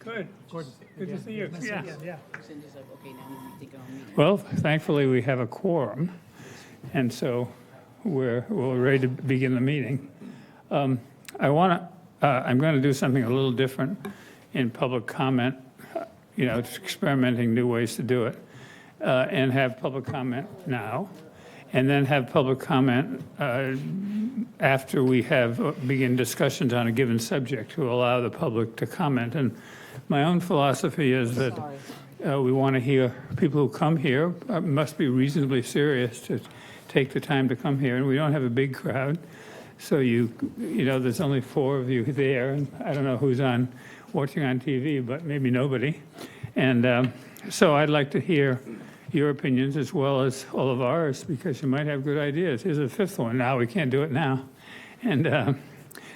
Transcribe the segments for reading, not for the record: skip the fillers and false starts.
Good. Gordon. Good to see you. Yeah. Yeah. Cindy's like, okay, now we think I'll meet. Well, thankfully, we have a quorum, and so we're ready to begin the meeting. I'm going to do something a little different in public comment, experimenting new ways to do it, and have public comment now, and then have public comment after we begin discussions on a given subject to allow the public to comment. And my own philosophy is that we want to hear people who come here must be reasonably serious to take the time to come here, and we don't have a big crowd. So there's only 4 of you there, and I don't know who's watching on TV, but maybe nobody. And so I'd like to hear your opinions as well as all of ours, because you might have good ideas. Here's a 5th one. Now we can't do it now, and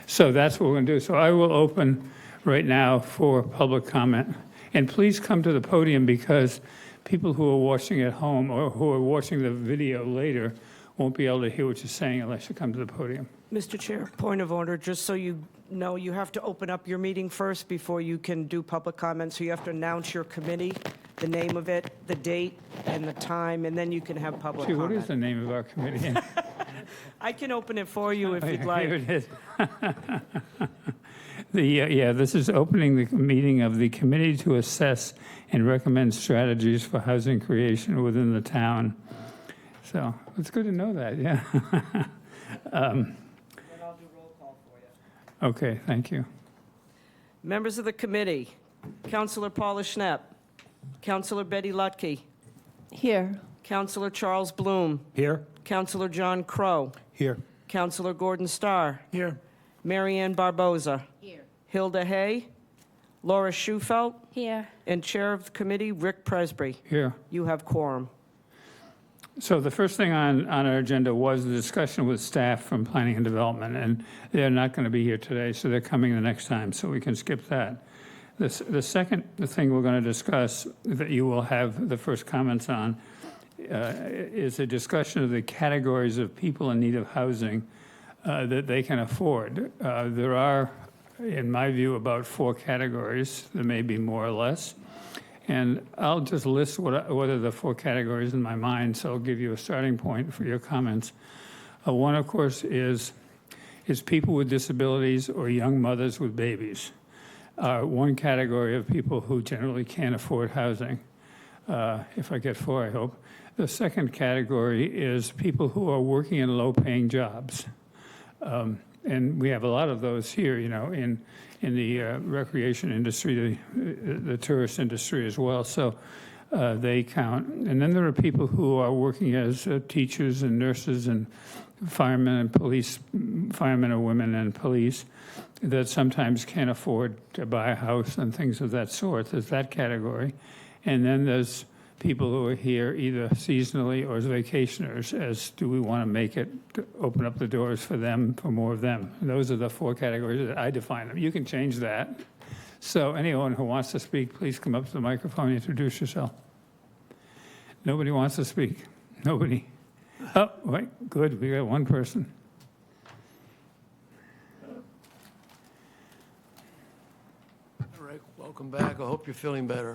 so that's what we're going to do. So I will open right now for public comment, and please come to the podium, because people who are watching at home or who are watching the video later won't be able to hear what you're saying unless you come to the podium. Mr. Chair, point of order, just so you know, you have to open up your meeting first before you can do public comment. So you have to announce your committee, the name of it, the date, and the time, and then you can have public Gee, comment. what is the name of our committee? I can open it for you if you'd like. Here it is. This is opening the meeting of the Committee to Assess and Recommend Strategies for Housing Creation within the town. So it's good to know that, yeah. Then I'll do roll call for you. Okay, thank you. Members of the committee, Councilor Paula Schnapp, Councilor Betty Lutke, Here. Councilor Charles Bloom, Here. Councilor John Crow, Here. Councilor Gordon Starr, Here. Mary Ann Barboza, Here. Hilda Hay, Laura Schufelt, Here. and Chair of the Committee, Rick Presby. Here. You have quorum. So the first thing on our agenda was the discussion with staff from Planning and Development, and they're not going to be here today, so they're coming the next time, so we can skip that. The second thing we're going to discuss that you will have the first comments on is a discussion of the categories of people in need of housing that they can afford. There are, in my view, about 4 categories. There may be more or less. And I'll just list what are the 4 categories in my mind, so I'll give you a starting point for your comments. One, of course, is people with disabilities or young mothers with babies. One category of people who generally can't afford housing. If I get 4, I hope. The second category is people who are working in low-paying jobs. And we have a lot of those here, in the recreation industry, the tourist industry as well. So they count. And then there are people who are working as teachers and nurses and firemen and police, firemen or women and police, that sometimes can't afford to buy a house and things of that sort. There's that category. And then there's people who are here either seasonally or as vacationers, as do we want to make it, open up the doors for them, for more of them. And those are the 4 categories that I define them. You can change that. So anyone who wants to speak, please come up to the microphone and introduce yourself. Nobody wants to speak. Nobody. Oh, wait, good, we got 1 person. Rick, welcome back. I hope you're feeling better.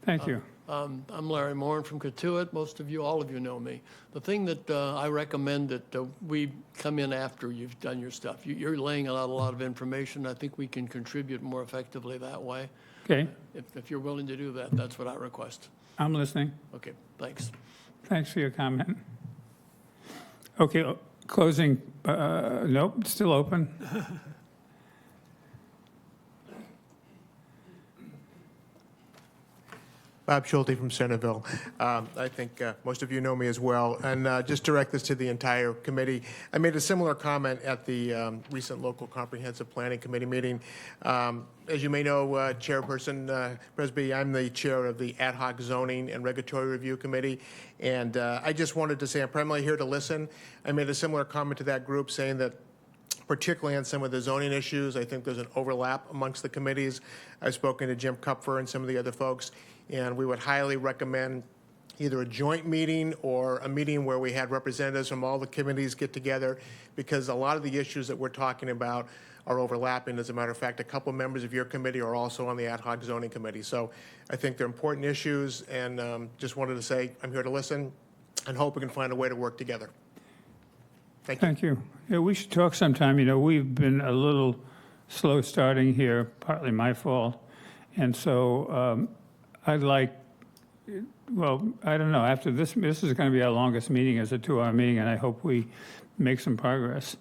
Thank you. I'm Larry Moran from Cotuit. Most of you, all of you know me. The thing that I recommend that we come in after you've done your stuff. You're laying out a lot of information. I think we can contribute more effectively that way. Okay, If you're willing to do that, that's what I request. I'm listening. Okay, thanks. Thanks for your comment. Okay, closing, nope, still open. Bob Schulte from Centerville. I think most of you know me as well. And just direct this to the entire committee. I made a similar comment at the recent local comprehensive planning committee meeting. As you may know, Chairperson Presby, I'm the chair of the ad hoc zoning and regulatory review committee. And I just wanted to say I'm primarily here to listen. I made a similar comment to that group saying that particularly on some of the zoning issues, I think there's an overlap amongst the committees. I've spoken to Jim Kupfer and some of the other folks, and we would highly recommend either a joint meeting or a meeting where we had representatives from all the committees get together, because a lot of the issues that we're talking about are overlapping. As a matter of fact, a couple members of your committee are also on the ad hoc zoning committee. So I think they're important issues, and just wanted to say I'm here to listen and hope we can find a way to work together. Thank you. Thank you. Yeah, we should talk sometime. You know, we've been a little slow starting here, partly my fault. And so I'd like, well, I don't know, after this is going to be our longest meeting as a 2-hour meeting, and I hope we make some progress.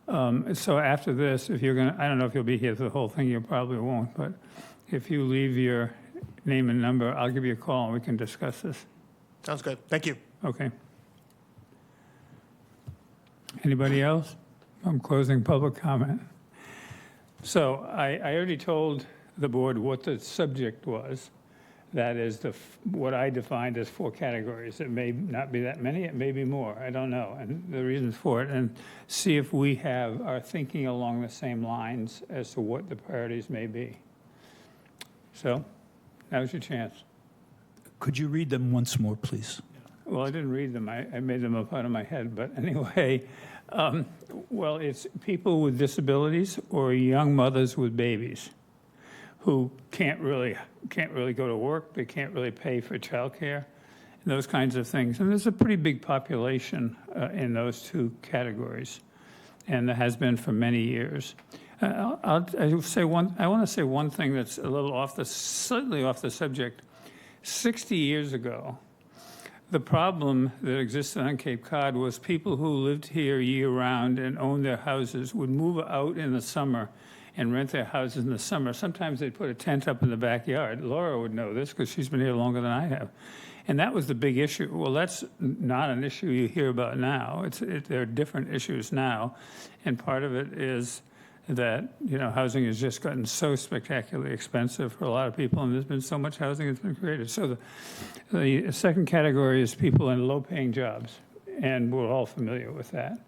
So after this, if you're going to, I don't know if you'll be here for the whole thing, you probably won't, but if you leave your name and number, I'll give you a call and we can discuss this. Sounds good. Thank you. Okay. Anybody else? I'm closing public comment. So I already told the board what the subject was. That is what I defined as 4 categories. It may not be that many, it may be more, I don't know, and the reasons for it, and see if we are thinking along the same lines as to what the priorities may be. So, now's your chance. Could you read them once more, please? Well, I didn't read them, I made them up out of my head, but anyway, well, it's people with disabilities or young mothers with babies who can't really go to work, they can't really pay for childcare, and those kinds of things. And there's a pretty big population in those 2 categories, and there has been for many years. I want to say one thing that's a little slightly off the subject. 60 years ago, the problem that existed on Cape Cod was people who lived here year-round and owned their houses would move out in the summer and rent their houses in the summer. Sometimes they'd put a tent up in the backyard. Laura would know this because she's been here longer than I have. And that was the big issue. Well, that's not an issue you hear about now. There are different issues now. And part of it is that, you know, housing has just gotten so spectacularly expensive for a lot of people, and there's been so much housing that's been created. So the second category is people in low-paying jobs, and we're all familiar with that.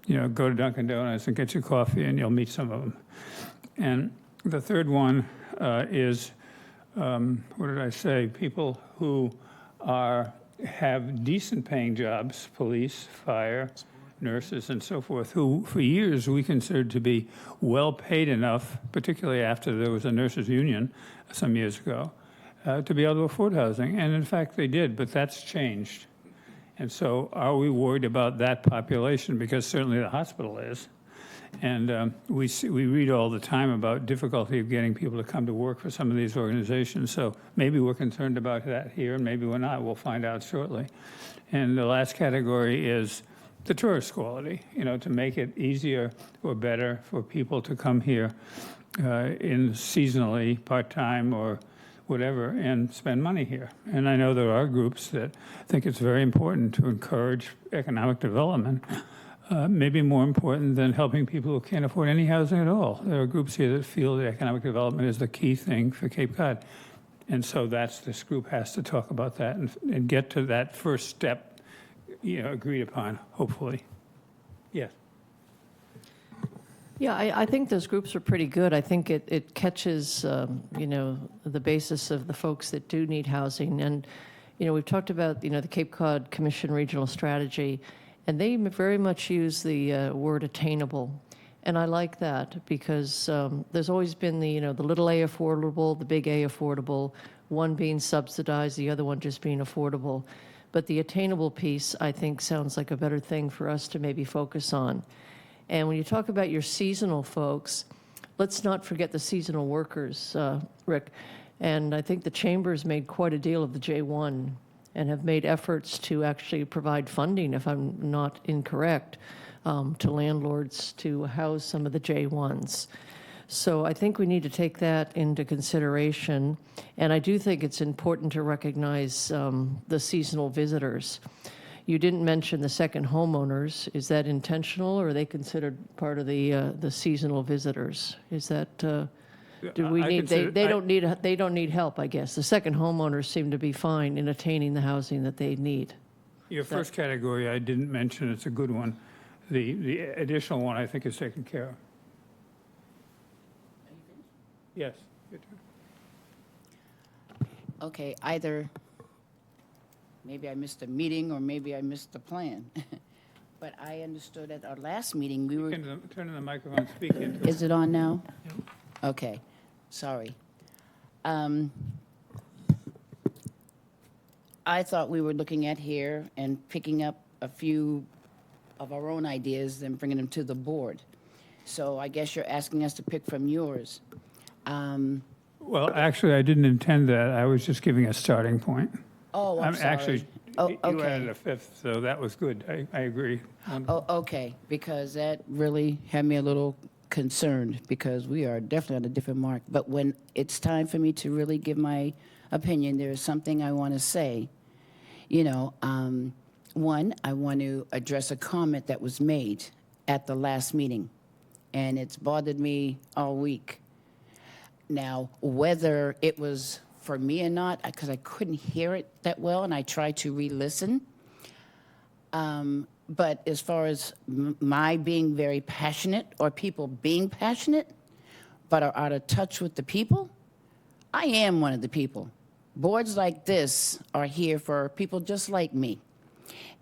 You know, go to Dunkin' Donuts and get your coffee, and you'll meet some of them. And the third one is, what did I say? People who have decent paying jobs, police, fire, nurses, and so forth, who for years we considered to be well paid enough, particularly after there was a nurses union some years ago, to be able to afford housing. And in fact, they did, but that's changed. And so are we worried about that population? Because certainly the hospital is. And we read all the time about difficulty of getting people to come to work for some of these organizations. So maybe we're concerned about that here, and maybe we're not. We'll find out shortly. And the last category is the tourist quality, you know, to make it easier or better for people to come here in seasonally, part-time, or whatever, and spend money here. And I know there are groups that think it's very important to encourage economic development, maybe more important than helping people who can't afford any housing at all. There are groups here that feel that economic development is the key thing for Cape Cod. And so this group has to talk about that and get to that first step, you know, agreed upon, hopefully. Yes. Yeah, I think those groups are pretty good. I think it catches, you know, the basis of the folks that do need housing. And, you know, we've talked about, you know, the Cape Cod Commission Regional Strategy, and they very much use the word attainable. And I like that because there's always been the, you know, the little a affordable, the big a affordable, one being subsidized, the other one just being affordable. But the attainable piece, I think, sounds like a better thing for us to maybe focus on. And when you talk about your seasonal folks, let's not forget the seasonal workers, Rick. And I think the Chamber's made quite a deal of the J1 and have made efforts to actually provide funding, if I'm not incorrect, to landlords to house some of the J1s. So I think we need to take that into consideration. And I do think it's important to recognize the seasonal visitors. You didn't mention the second homeowners. Is that intentional, or are they considered part of the seasonal visitors? Is that do we need? They don't need help, I guess. The second homeowners seem to be fine in attaining the housing that they need. Your first category I didn't mention. It's a good one. The additional one I think is taken care of. Yes. Okay, either maybe I missed a meeting, or maybe I missed the plan. But I understood at our last meeting, we were, Turn on the microphone, speak into it. is it on now? Okay, sorry. I thought we were looking at here and picking up a few of our own ideas and bringing them to the board. So I guess you're asking us to pick from yours. Well, actually, I didn't intend that. I was just giving a starting point. Oh, I'm sorry. Actually, Oh, you okay. added a fifth, so that was good. I agree. Oh, okay, because that really had me a little concerned, because we are definitely on a different mark. But when it's time for me to really give my opinion, there is something I want to say. You know, one, I want to address a comment that was made at the last meeting, and it's bothered me all week. Now, whether it was for me or not, because I couldn't hear it that well, and I tried to re-listen. But as far as my being very passionate, or people being passionate, but are out of touch with the people, I am one of the people. Boards like this are here for people just like me.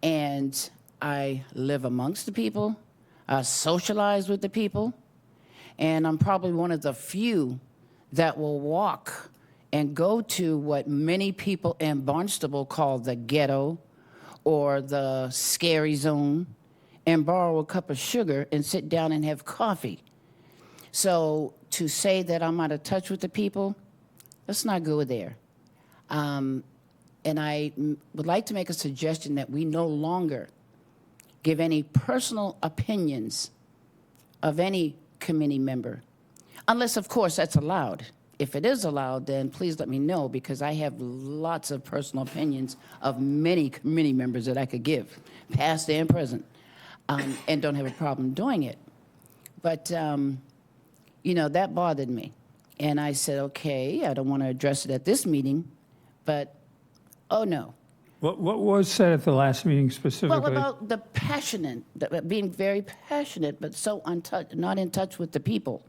And I live amongst the people, I socialize with the people, and I'm probably one of the few that will walk and go to what many people in Barnstable call the ghetto or the scary zone and borrow a cup of sugar and sit down and have coffee. So to say that I'm out of touch with the people, let's not go there. And I would like to make a suggestion that we no longer give any personal opinions of any committee member, unless, of course, that's allowed. If it is allowed, then please let me know, because I have lots of personal opinions of many committee members that I could give, past and present, and don't have a problem doing it. But, you know, that bothered me. And I said, okay, I don't want to address it at this meeting, but, oh, no. What was said at the last meeting specifically? Well, about the passionate, being very passionate, but so not in touch with the people.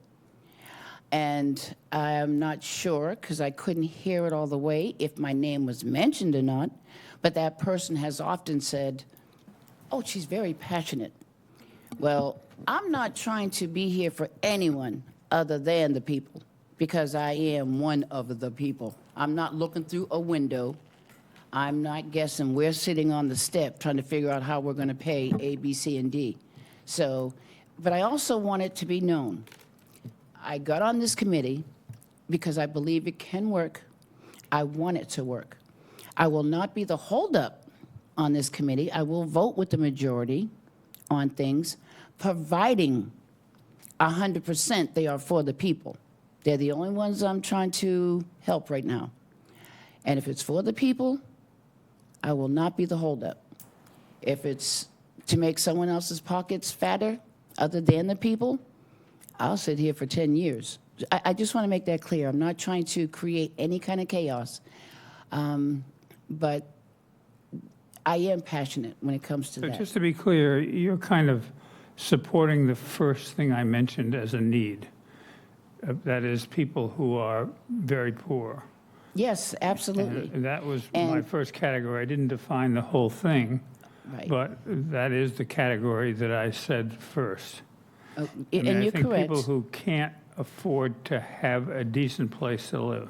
And I'm not sure, because I couldn't hear it all the way, if my name was mentioned or not, but that person has often said, oh, she's very passionate. Well, I'm not trying to be here for anyone other than the people, because I am one of the people. I'm not looking through a window. I'm not guessing. We're sitting on the step trying to figure out how we're going to pay A, B, C, and D. So, but I also want it to be known, I got on this committee because I believe it can work. I want it to work. I will not be the holdup on this committee. I will vote with the majority on things, providing 100% they are for the people. They're the only ones I'm trying to help right now. And if it's for the people, I will not be the holdup. If it's to make someone else's pockets fatter other than the people, I'll sit here for 10 years. I just want to make that clear. I'm not trying to create any kind of chaos. But I am passionate when it comes to So that. just to be clear, you're kind of supporting the first thing I mentioned as a need. That is, people who are very poor. Yes, absolutely. And that was my And- first category. I didn't define the whole thing, Right. but that is the category that I said first. Oh, I mean, and I you're think correct. people who can't afford to have a decent place to live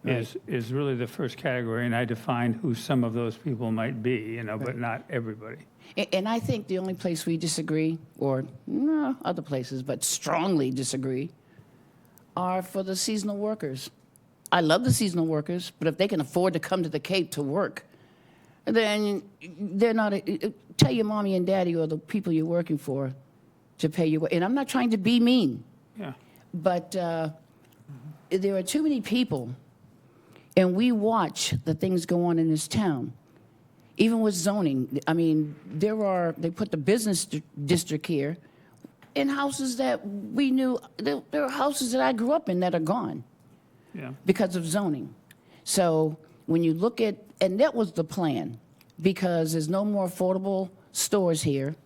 is really the first category, and I defined who some of those people might be, you know, but not everybody. And I think the only place we disagree, or no, other places, but strongly disagree, are for the seasonal workers. I love the seasonal workers, but if they can afford to come to the Cape to work, then they're not, tell your mommy and daddy or the people you're working for to pay you. And I'm not trying to be mean, Yeah. but there are too many people, and we watch the things go on in this town. Even with zoning, I mean, they put the business district here in houses that we knew, there are houses that I grew up in that are gone Yeah. because of zoning. So when you look at, and that was the plan, because there's no more affordable stores here.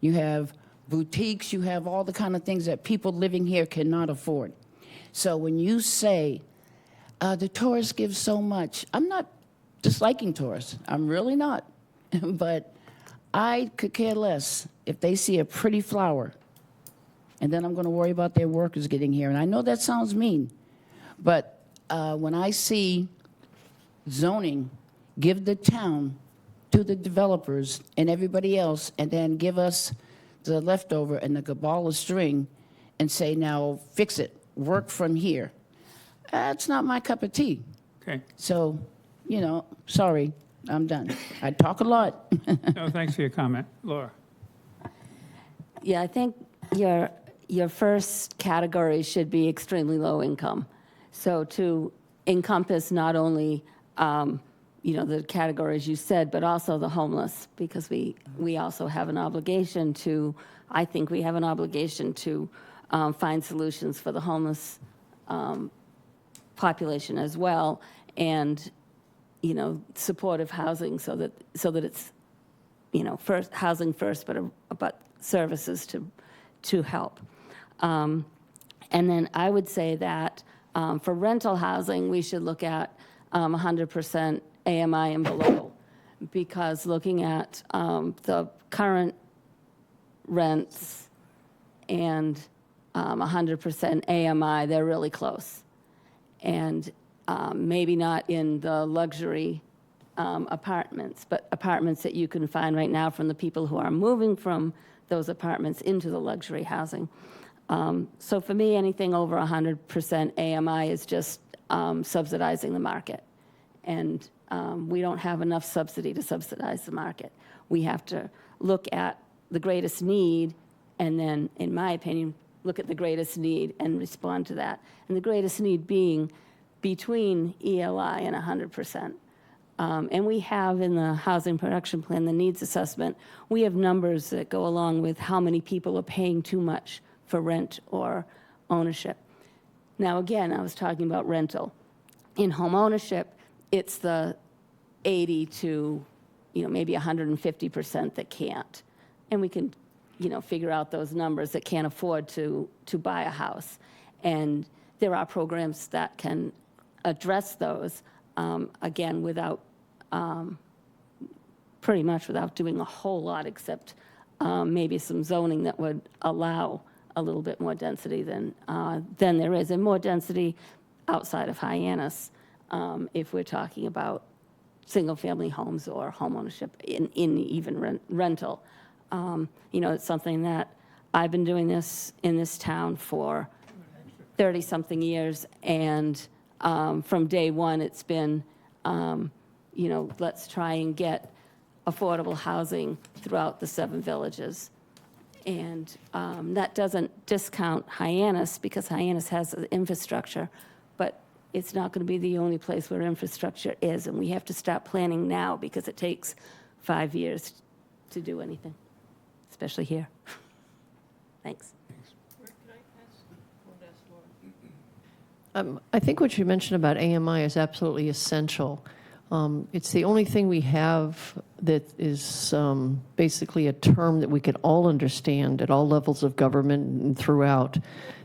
You have boutiques, you have all the kind of things that people living here cannot afford. So when you say, the tourists give so much, I'm not disliking tourists. I'm really not. But I could care less if they see a pretty flower, and then I'm going to worry about their workers getting here. And I know that sounds mean, but when I see zoning give the town to the developers and everybody else, and then give us the leftover and the cabal of string and say, now fix it, work from here, that's not my cup of tea. Okay. So, sorry, I'm done. I talk a lot. No, thanks for your comment. Laura? Yeah, I think your first category should be extremely low income. So to encompass not only, the categories you said, but also the homeless, because we also have an obligation to, I think we have an obligation to find solutions for the homeless population as well, and, supportive housing so that it's, first housing first, but services to help. And then I would say that for rental housing, we should look at 100% AMI and below, because looking at the current rents and 100% AMI, they're really close. And maybe not in the luxury apartments, but apartments that you can find right now from the people who are moving from those apartments into the luxury housing. So for me, anything over 100% AMI is just subsidizing the market. And we don't have enough subsidy to subsidize the market. We have to look at the greatest need, and then, in my opinion, look at the greatest need and respond to that. And the greatest need being between ELI and 100%. And we have in the housing production plan, the needs assessment, we have numbers that go along with how many people are paying too much for rent or ownership. Now, again, I was talking about rental. In home ownership, it's the 80 to, maybe 150% that can't. And we can, figure out those numbers that can't afford to buy a house. And there are programs that can address those, again, without, pretty much without doing a whole lot, except maybe some zoning that would allow a little bit more density than there is, and more density outside of Hyannis, if we're talking about single-family homes or home ownership in even rental. It's something that I've been doing this in this town for 30-something years, and from day one, it's been, let's try and get affordable housing throughout the 7 villages. And that doesn't discount Hyannis, because Hyannis has the infrastructure, but it's not going to be the only place where infrastructure is, and we have to start planning now, because it takes 5 years to do anything, especially here. Thanks. I think what you mentioned about AMI is absolutely essential. It's the only thing we have that is basically a term that we can all understand at all levels of government and throughout,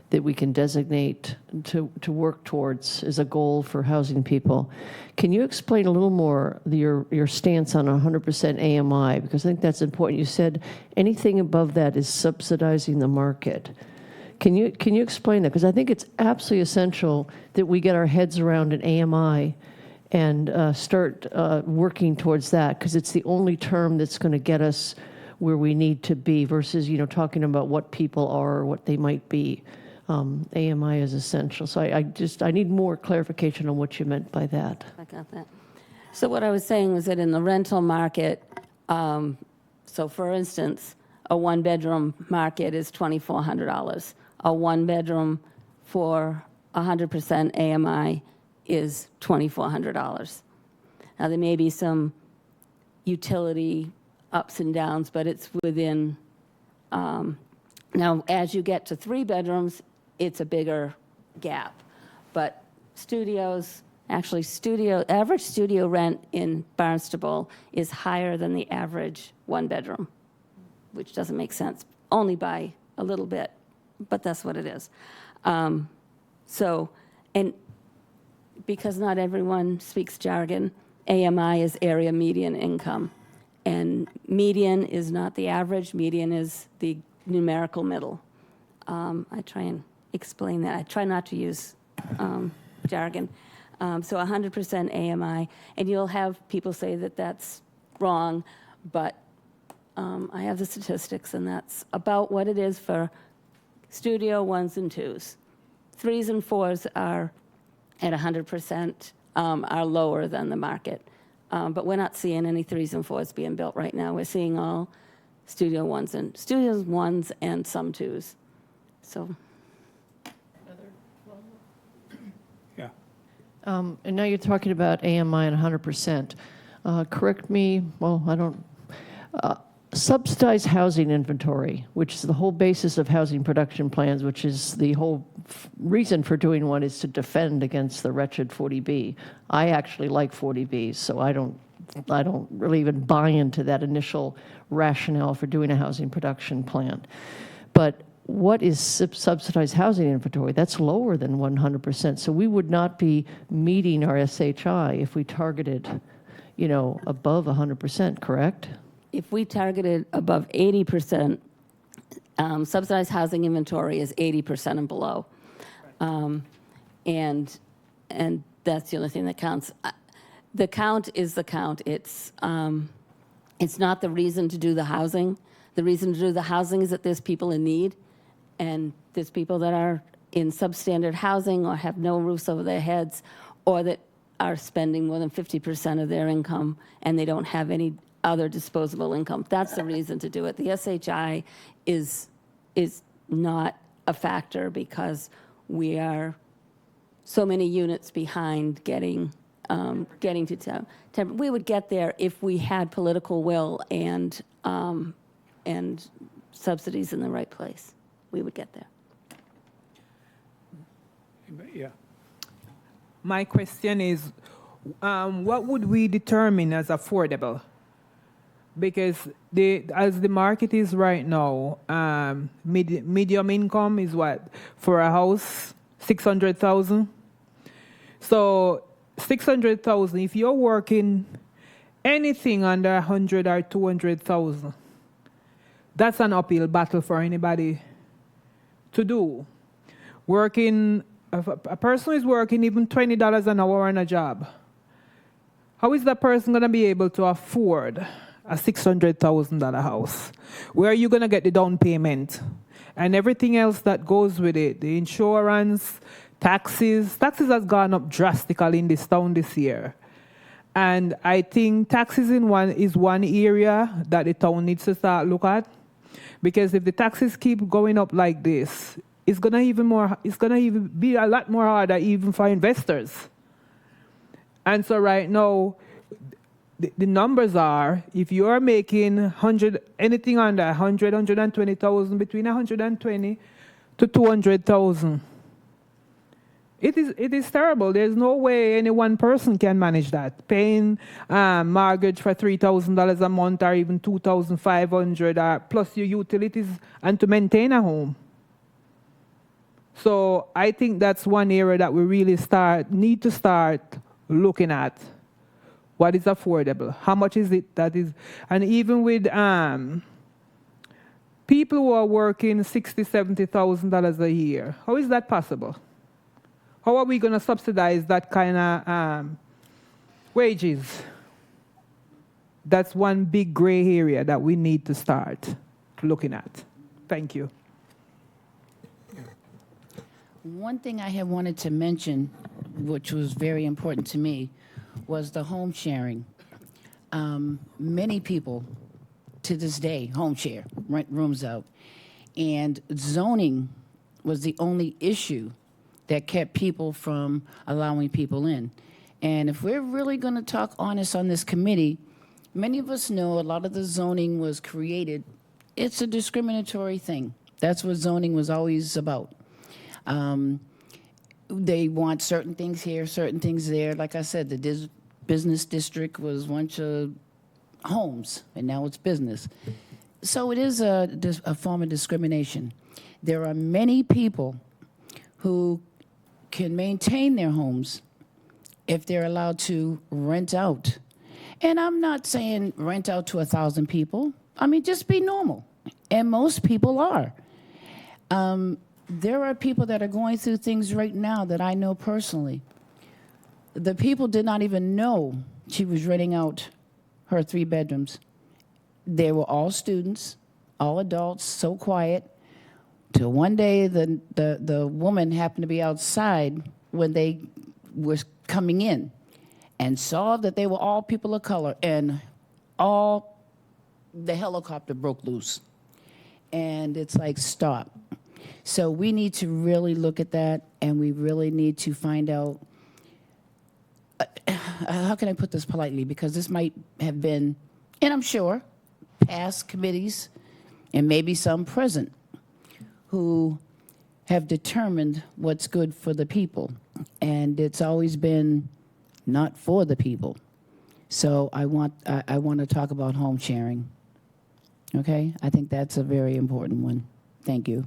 that we can designate to work towards as a goal for housing people. Can you explain a little more your stance on 100% AMI? Because I think that's important. You said anything above that is subsidizing the market. Can you explain that? Because I think it's absolutely essential that we get our heads around an AMI and start working towards that, because it's the only term that's going to get us where we need to be versus, talking about what people are or what they might be. AMI is essential. So I need more clarification on what you meant by that. I got that. So what I was saying was that in the rental market, so for instance, a 1-bedroom market is $2,400. A 1-bedroom for 100% AMI is $2,400. Now, there may be some utility ups and downs, but it's within. Now, as you get to 3 bedrooms, it's a bigger gap. But average studio rent in Barnstable is higher than the average 1-bedroom, which doesn't make sense, only by a little bit, but that's what it is. And because not everyone speaks jargon, AMI is area median income. And median is not the average, median is the numerical middle. I try and explain that. I try not to use jargon. So 100% AMI, and you'll have people say that that's wrong, but I have the statistics, and that's about what it is for studio 1s and 2s. 3s and 4s are at 100%, are lower than the market. But we're not seeing any 3s and 4s being built right now. We're seeing all studios 1s and some 2s. So. Yeah. And now you're talking about AMI and 100%. Correct me, well, I don't, subsidized housing inventory, which is the whole basis of housing production plans, which is the whole reason for doing one is to defend against the wretched 40B. I actually like 40Bs, so I don't really even buy into that initial rationale for doing a housing production plan. But what is subsidized housing inventory? That's lower than 100%. So we would not be meeting our SHI if we targeted, above 100%, correct? If we targeted above 80%, subsidized housing inventory is 80% and below. And that's the only thing that counts. The count is the count. It's not the reason to do the housing. The reason to do the housing is that there's people in need, and there's people that are in substandard housing or have no roofs over their heads, or that are spending more than 50% of their income and they don't have any other disposable income. That's the reason to do it. The SHI is not a factor because we are so many units behind getting to town. We would get there if we had political will and subsidies in the right place. We would get there. Yeah. My question is, what would we determine as affordable? Because as the market is right now, medium income is what? For a house, 600,000. So 600,000, if you're working anything under 100 or 200,000, that's an uphill battle for anybody to do. If a person is working even $20 an hour on a job, how is that person going to be able to afford a $600,000 house? Where are you going to get the down payment and everything else that goes with it? The insurance, taxes. Taxes has gone up drastically in this town this year. And I think taxes is one area that the town needs to start look at. Because if the taxes keep going up like this, it's gonna even be a lot more harder even for investors. And so right now, the numbers are, if you are making anything under 100, 120,000, between 120 to 200,000, it is terrible. There's no way any one person can manage that. Paying mortgage for $3,000 a month or even $2,500 plus your utilities and to maintain a home. So I think that's one area that we really need to start looking at. What is affordable? How much is it that is? And even with people who are working $60,000, $70,000 a year, how is that possible? How are we going to subsidize that kind of wages? That's one big gray area that we need to start looking at. Thank you. One thing I had wanted to mention, which was very important to me, was the home sharing. Many people, to this day, home share, rent rooms out. And zoning was the only issue that kept people from allowing people in. And if we're really going to talk honest on this committee, many of us know a lot of the zoning was created. It's a discriminatory thing. That's what zoning was always about. They want certain things here, certain things there. Like I said, the business district was a bunch of homes, and now it's business. So it is a form of discrimination. There are many people who can maintain their homes if they're allowed to rent out. And I'm not saying rent out to 1,000 people. I mean, just be normal. And most people are. There are people that are going through things right now that I know personally. The people did not even know she was renting out her 3 bedrooms. They were all students, all adults, so quiet. Till one day, the woman happened to be outside when they were coming in and saw that they were all people of color, and the helicopter broke loose. And it's like, stop. So we need to really look at that, and we really need to find out, how can I put this politely? Because this might have been, and I'm sure, past committees, and maybe some present, who have determined what's good for the people. And it's always been not for the people. So I want to talk about home sharing. Okay? I think that's a very important one. Thank you.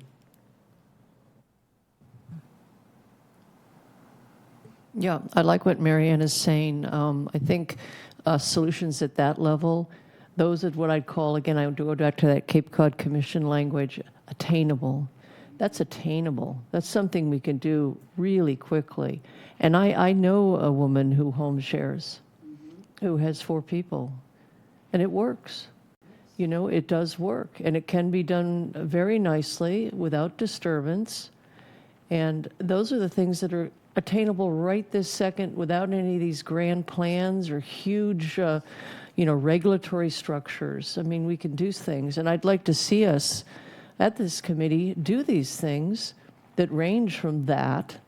Yeah, I like what Marianne is saying. I think solutions at that level, those are what I'd call, again, I would go back to that Cape Cod Commission language, attainable. That's attainable. That's something we can do really quickly. And I know a woman who home shares, who has 4 people, and it works. You know, it does work, and it can be done very nicely without disturbance. And those are the things that are attainable right this second without any of these grand plans or huge, regulatory structures. I mean, we can do things, and I'd like to see us at this committee do these things that range from that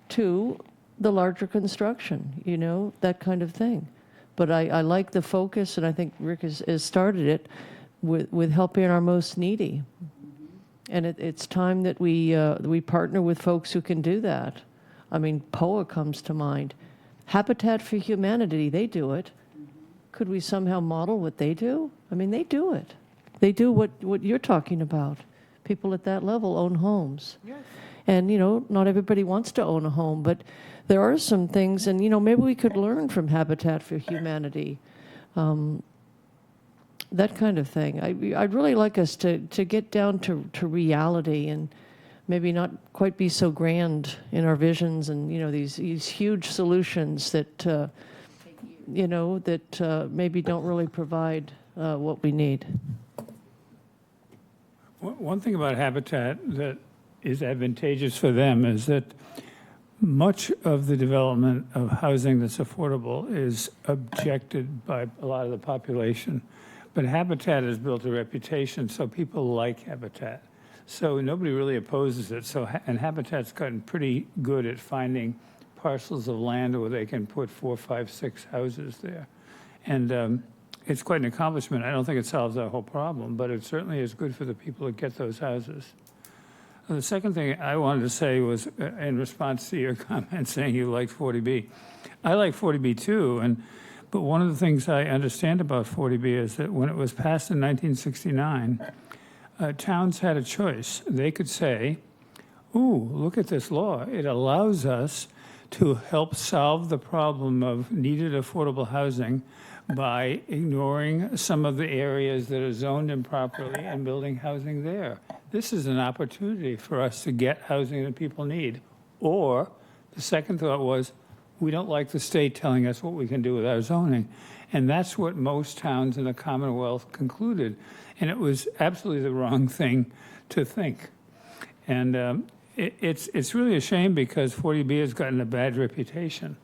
to the larger construction, that kind of thing. But I like the focus, and I think Rick has started it with helping our most needy. And it's time that we partner with folks who can do that. I mean, POA comes to mind. Habitat for Humanity, they do it. Could we somehow model what they do? I mean, they do it. They do what you're talking about. People at that level own homes. Yes. And, not everybody wants to own a home, but there are some things, and, maybe we could learn from Habitat for Humanity, that kind of thing. I'd really like us to get down to reality and maybe not quite be so grand in our visions and, these huge solutions that, maybe don't really provide what we need. One thing about Habitat that is advantageous for them is that much of the development of housing that's affordable is objected by a lot of the population. But Habitat has built a reputation, so people like Habitat. So nobody really opposes it. And Habitat's gotten pretty good at finding parcels of land where they can put 4, 5, 6 houses there. And it's quite an accomplishment. I don't think it solves our whole problem, but it certainly is good for the people that get those houses. The second thing I wanted to say was in response to your comment saying you liked 40B. I like 40B too, but one of the things I understand about 40B is that when it was passed in 1969, towns had a choice. They could say, ooh, look at this law. It allows us to help solve the problem of needed affordable housing by ignoring some of the areas that are zoned improperly and building housing there. This is an opportunity for us to get housing that people need. Or the second thought was, we don't like the state telling us what we can do with our zoning. And that's what most towns in the Commonwealth concluded. And it was absolutely the wrong thing to think. And it's really a shame because 40B has gotten a bad reputation.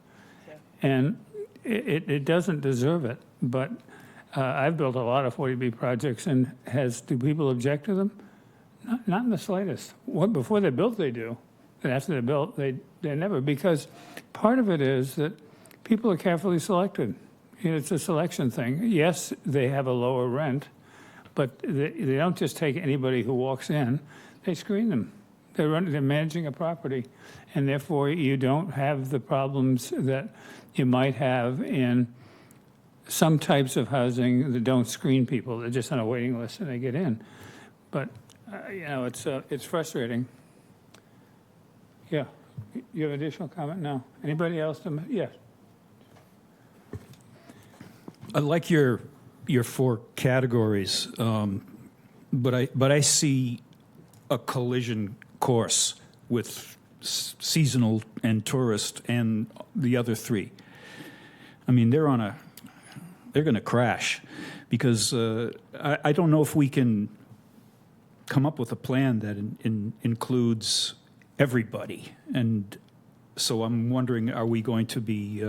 And it doesn't deserve it. But I've built a lot of 40B projects, and do people object to them? Not in the slightest. Before they're built, they do. And after they're built, they never. Because part of it is that people are carefully selected. It's a selection thing. Yes, they have a lower rent, but they don't just take anybody who walks in. They screen them. They're managing a property, and therefore you don't have the problems that you might have in some types of housing that don't screen people. They're just on a waiting list and they get in. But it's frustrating. Yeah, you have additional comment? No. Anybody else? Yes. I like your four categories, but I see a collision course with seasonal and tourist and the other three. I mean, they're going to crash because I don't know if we can come up with a plan that includes everybody. And so I'm wondering, are we going to be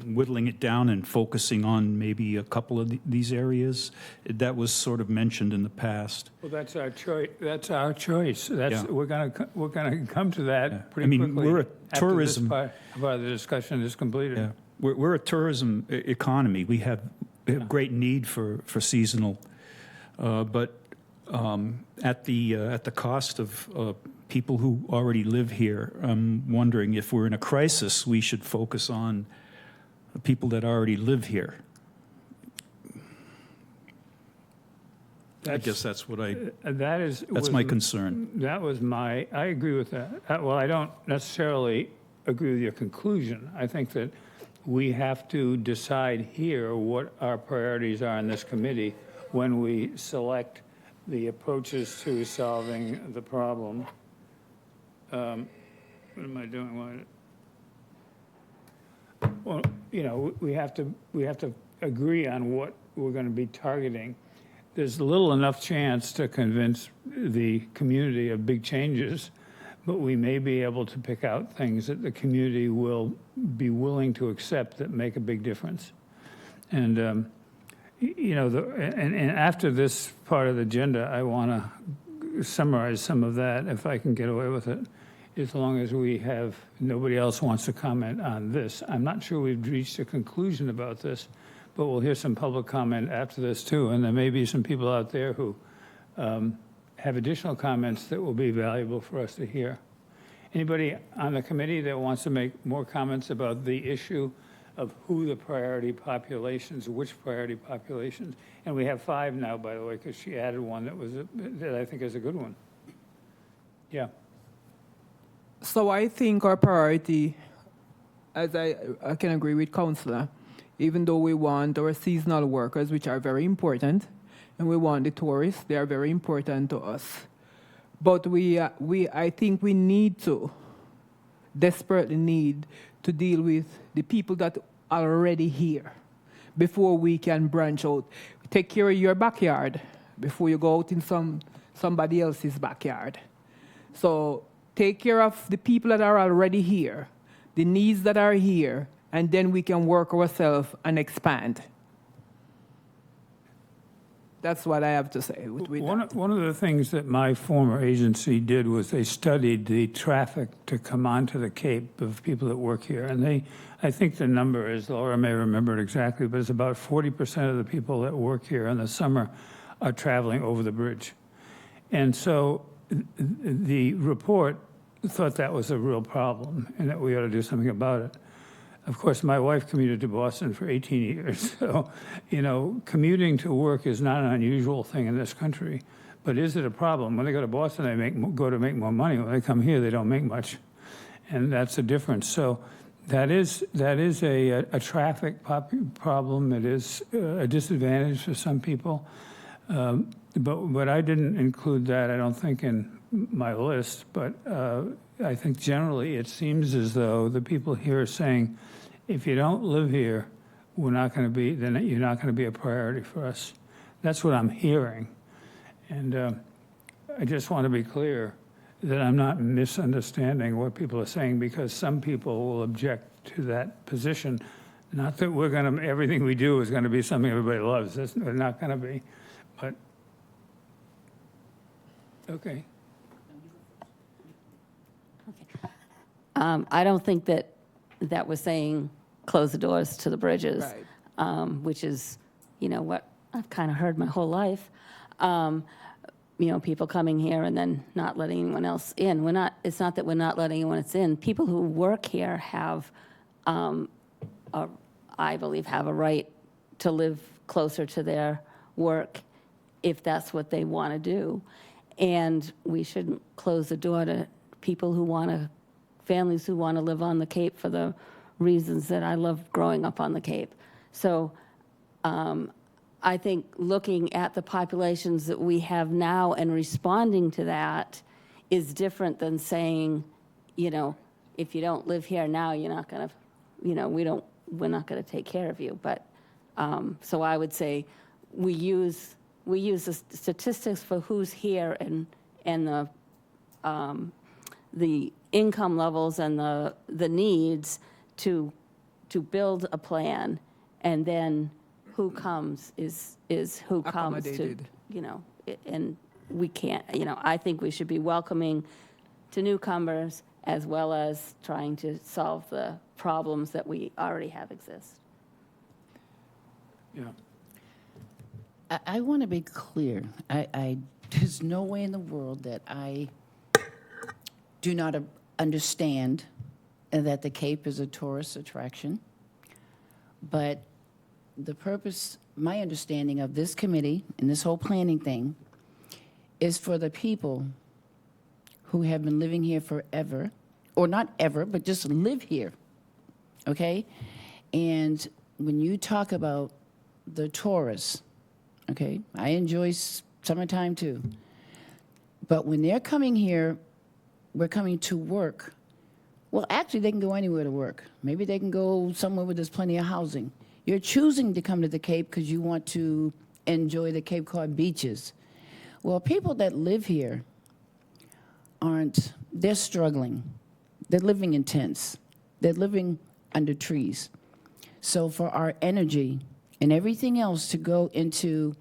whittling it down and focusing on maybe a couple of these areas? That was sort of mentioned in the past. Well, that's our choice. That's our choice. Yeah. We're gonna come to that pretty I mean, quickly. we're a after tourism- this part of the discussion is completed. Yeah, we're a tourism economy. We have great need for seasonal, but at the cost of people who already live here. I'm wondering if we're in a crisis, we should focus on people that already live here. I guess that's what that's my concern. That was I agree with that. Well, I don't necessarily agree with your conclusion. I think that we have to decide here what our priorities are in this committee when we select the approaches to solving the problem. What am I doing? Well, you know, we have to agree on what we're going to be targeting. There's little enough chance to convince the community of big changes, but we may be able to pick out things that the community will be willing to accept that make a big difference. And you know, and after this part of the agenda, I want to summarize some of that, if I can get away with it, as long as nobody else wants to comment on this. I'm not sure we've reached a conclusion about this, but we'll hear some public comment after this too, and there may be some people out there who have additional comments that will be valuable for us to hear. Anybody on the committee that wants to make more comments about the issue of who the priority populations, which priority populations? And we have 5 now, by the way, because she added one that I think is a good one. Yeah. So I think our priority, as I can agree with Councillor, even though we want our seasonal workers, which are very important, and we want the tourists, they are very important to us. But I think we desperately need to deal with the people that are already here before we can branch out. Take care of your backyard before you go out in somebody else's backyard. So take care of the people that are already here, the needs that are here, and then we can work ourselves and expand. That's what I have to say. One of the things that my former agency did was they studied the traffic to come onto the Cape of people that work here. And I think the number is, Laura may remember it exactly, but it's about 40% of the people that work here in the summer are traveling over the bridge. And so the report thought that was a real problem and that we ought to do something about it. Of course, my wife commuted to Boston for 18 years, so, you know, commuting to work is not an unusual thing in this country. But is it a problem? When they go to Boston, they go to make more money. When they come here, they don't make much, and that's the difference. So that is a traffic problem. It is a disadvantage for some people, but I didn't include that, I don't think, in my list. But I think generally it seems as though the people here are saying, if you don't live here, then you're not going to be a priority for us. That's what I'm hearing. And I just want to be clear that I'm not misunderstanding what people are saying, because some people will object to that position. Not that everything we do is going to be something everybody loves. That's not going to be. But, okay. I don't think that was saying close the doors to the bridges, Right. Which is, you know, what I've kind of heard my whole life. You know, people coming here and then not letting anyone else in. It's not that we're not letting anyone else in. People who work here have, I believe, have a right to live closer to their work if that's what they want to do. And we shouldn't close the door to people families who want to live on the Cape for the reasons that I love growing up on the Cape. So I think looking at the populations that we have now and responding to that is different than saying, you know, if you don't live here now, you're not going to, you know, we're not going to take care of you. But so I would say we use the statistics for who's here and the income levels and the needs to build a plan, and then who comes is who comes to, Accommodated. you know, and we can't, you know, I think we should be welcoming to newcomers as well as trying to solve the problems that we already have exist. Yeah. I want to be clear. There's no way in the world that I do not understand that the Cape is a tourist attraction. But the purpose, my understanding of this committee and this whole planning thing is for the people who have been living here forever, or not ever, but just live here, okay? And when you talk about the tourists, okay, I enjoy summertime too. But when they're coming here, we're coming to work. Well, actually, they can go anywhere to work. Maybe they can go somewhere where there's plenty of housing. You're choosing to come to the Cape because you want to enjoy the Cape Cod beaches. Well, people that live here they're struggling. They're living in tents. They're living under trees. So for our energy and everything else to go into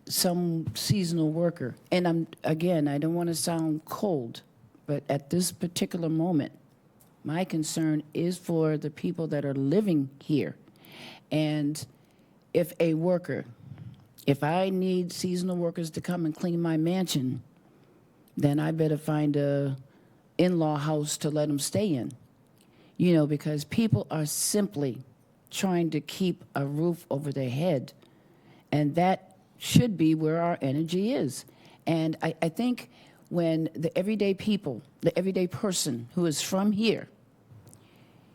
some seasonal worker, and I don't want to sound cold, but at this particular moment, my concern is for the people that are living here. And if I need seasonal workers to come and clean my mansion, then I better find a in-law house to let them stay in. You know, because people are simply trying to keep a roof over their head. And that should be where our energy is. And I think when the everyday people, the everyday person who is from here,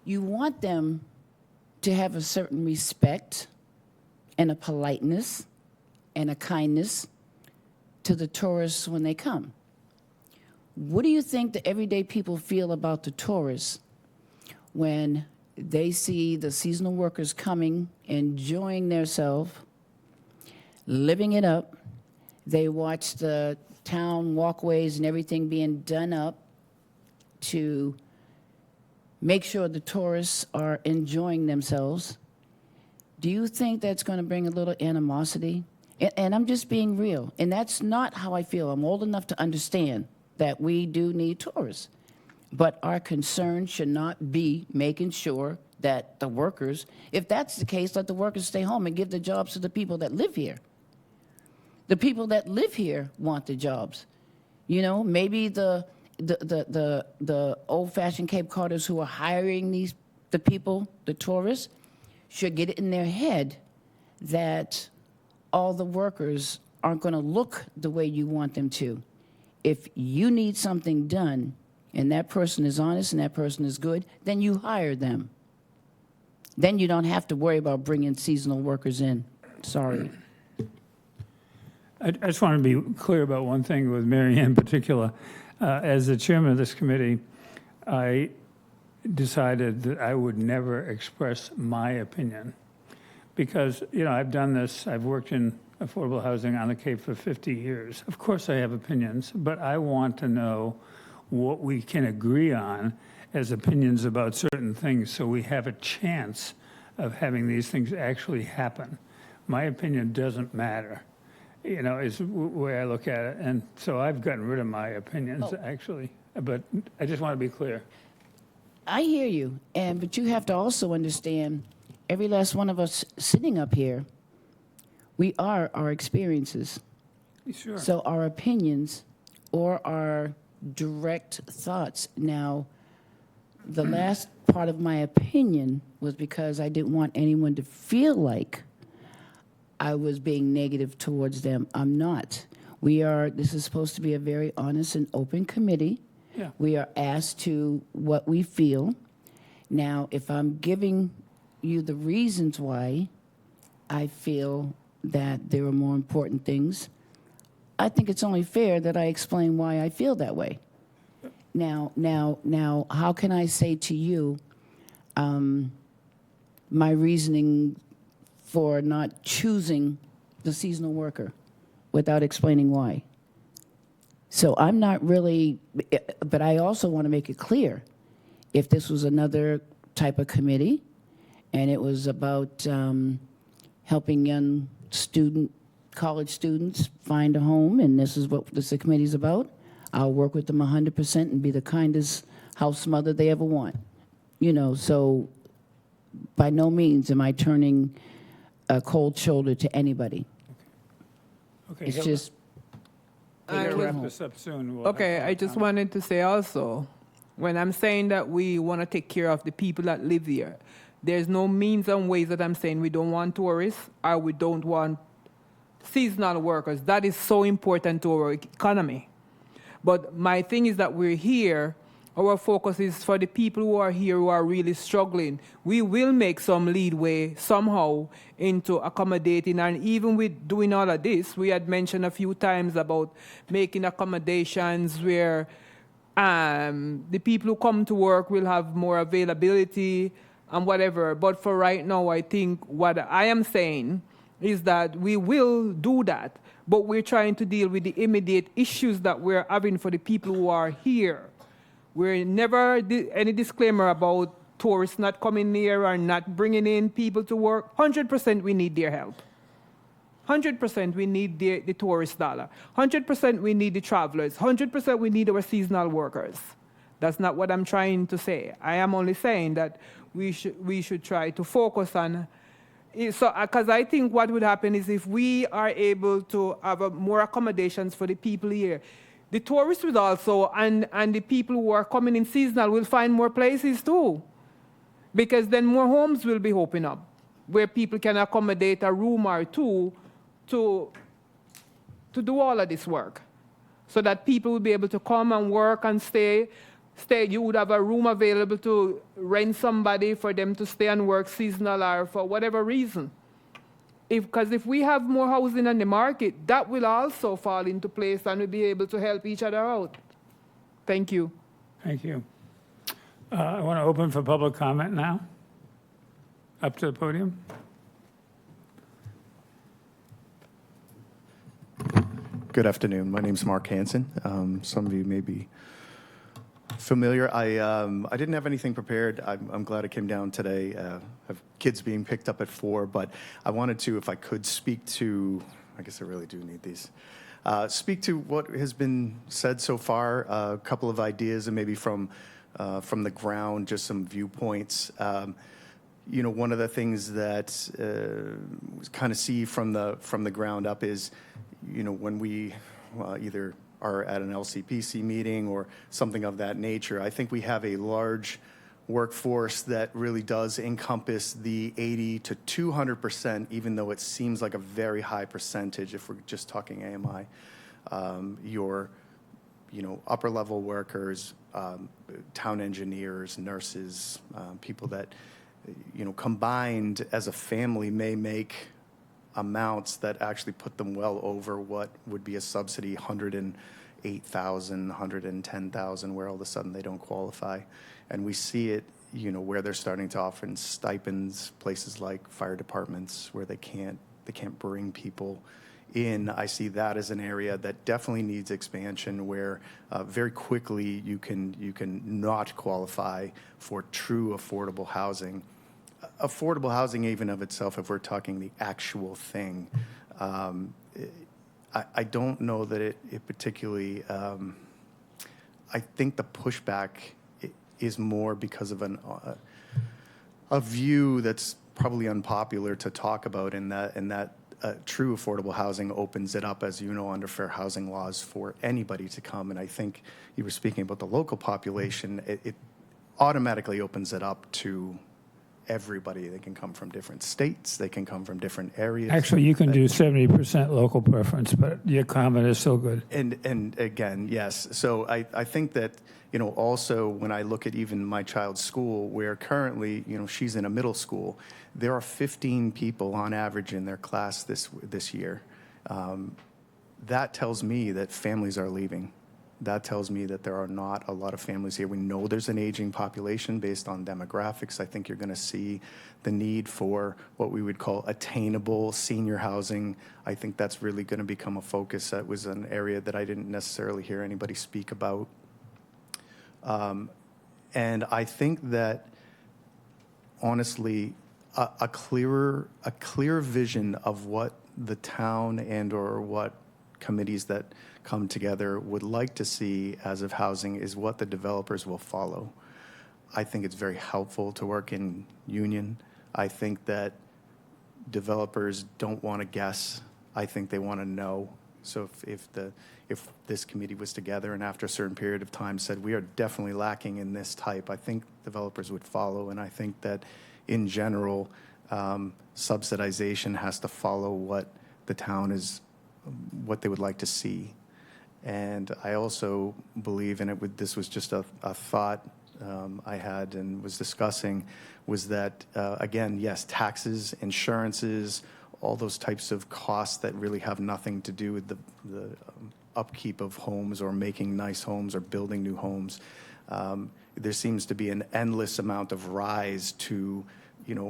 you want them to have a certain respect and a politeness and a kindness to the tourists when they come. What do you think the everyday people feel about the tourists when they see the seasonal workers coming, enjoying themselves, living it up? They watch the town walkways and everything being done up to make sure the tourists are enjoying themselves. Do you think that's going to bring a little animosity? And I'm just being real. And that's not how I feel. I'm old enough to understand that we do need tourists. But our concern should not be making sure that the workers, if that's the case, let the workers stay home and give the jobs to the people that live here. The people that live here want the jobs. You know, maybe the old-fashioned Cape Coders who are hiring the people, the tourists, should get it in their head that all the workers aren't going to look the way you want them to. If you need something done and that person is honest and that person is good, then you hire them. Then you don't have to worry about bringing seasonal workers in. Sorry. I just want to be clear about one thing with Mary Ann in particular. As the chairman of this committee, I decided that I would never express my opinion because, you know, I've done this. I've worked in affordable housing on the Cape for 50 years. Of course I have opinions, but I want to know what we can agree on as opinions about certain things so we have a chance of having these things actually happen. My opinion doesn't matter, you know, is the way I look at it. And so I've gotten rid of my opinions, actually. But I just want to be clear. I hear you, but you have to also understand, every last one of us sitting up here, we are our experiences. Sure. So our opinions or our direct thoughts. Now, the last part of my opinion was because I didn't want anyone to feel like I was being negative towards them. I'm not. This is supposed to be a very honest and open committee. Yeah. We are asked to what we feel. Now, if I'm giving you the reasons why, I feel that there are more important things, I think it's only fair that I explain why I feel that way. Now, how can I say to you my reasoning for not choosing the seasonal worker without explaining why? So I'm not really, but I also want to make it clear, if this was another type of committee and it was about helping young college students find a home, and this is what this committee's about, I'll work with them 100% and be the kindest house mother they ever want. So by no means am I turning a cold shoulder to anybody. Okay, It's Hilda, just, we're going to I- wrap this up soon. We'll Okay, have I just wanted to say also, when I'm saying that we want to take care of the people that live here, there's no means and ways that I'm saying we don't want tourists or we don't want seasonal workers. That is so important to our economy. But my thing is that we're here, our focus is for the people who are here who are really struggling. We will make some leadway somehow into accommodating, and even with doing all of this, we had mentioned a few times about making accommodations where the people who come to work will have more availability and whatever. But for right now, I think what I am saying is that we will do that, but we're trying to deal with the immediate issues that we're having for the people who are here. We're never any disclaimer about tourists not coming here or not bringing in people to work. 100% we need their help. 100% we need the tourist dollar. 100% we need the travelers. 100% we need our seasonal workers. That's not what I'm trying to say. I am only saying that we should try to focus on. So, because I think what would happen is if we are able to have more accommodations for the people here, the tourists would also, and the people who are coming in seasonal will find more places too. Because then more homes will be opening up where people can accommodate a room or two to do all of this work. So that people will be able to come and work and stay. You would have a room available to rent somebody for them to stay and work seasonal or for whatever reason. Because if we have more housing on the market, that will also fall into place and we'll be able to help each other out. Thank you. Thank you. I want to open for public comment now. Up to the podium. Good afternoon. My name's Mark Hansen. Some of you may be familiar. I didn't have anything prepared. I'm glad I came down today. I have kids being picked up at 4, but I wanted to, if I could, speak to, I guess I really do need these, speak to what has been said so far, a couple of ideas, and maybe from the ground, just some viewpoints. One of the things that kind of see from the ground up is, when we either are at an LCPC meeting or something of that nature, I think we have a large workforce that really does encompass the 80 to 200%, even though it seems like a very high percentage if we're just talking AMI. Your upper level workers, town engineers, nurses, people that, combined as a family may make amounts that actually put them well over what would be a subsidy, 108,000, 110,000, where all of a sudden they don't qualify. And we see it, where they're starting to offer stipends, places like fire departments where they can't bring people in. I see that as an area that definitely needs expansion, where very quickly you can not qualify for true affordable housing. Affordable housing, even of itself, if we're talking the actual thing, I don't know that it particularly. I think the pushback is more because of a view that's probably unpopular to talk about, in that true affordable housing opens it up, as you know, under fair housing laws for anybody to come. And I think you were speaking about the local population. It automatically opens it up to everybody. They can come from different states. They can come from different areas. Actually, you can do 70% local preference, but your comment is still good. And again, yes. So I think that, also when I look at even my child's school, where currently, she's in a middle school, there are 15 people on average in their class this year. That tells me that families are leaving. That tells me that there are not a lot of families here. We know there's an aging population based on demographics. I think you're going to see the need for what we would call attainable senior housing. I think that's really going to become a focus. That was an area that I didn't necessarily hear anybody speak about. And I think that, honestly, a clear vision of what the town and or what committees that come together would like to see as of housing is what the developers will follow. I think it's very helpful to work in union. I think that developers don't want to guess. I think they want to know. So if this committee was together and after a certain period of time said, we are definitely lacking in this type, I think developers would follow. And I think that in general, subsidization has to follow what the town is, what they would like to see. And I also believe, and this was just a thought I had and was discussing, was that, again, yes, taxes, insurances, all those types of costs that really have nothing to do with the upkeep of homes or making nice homes or building new homes. There seems to be an endless amount of rise to,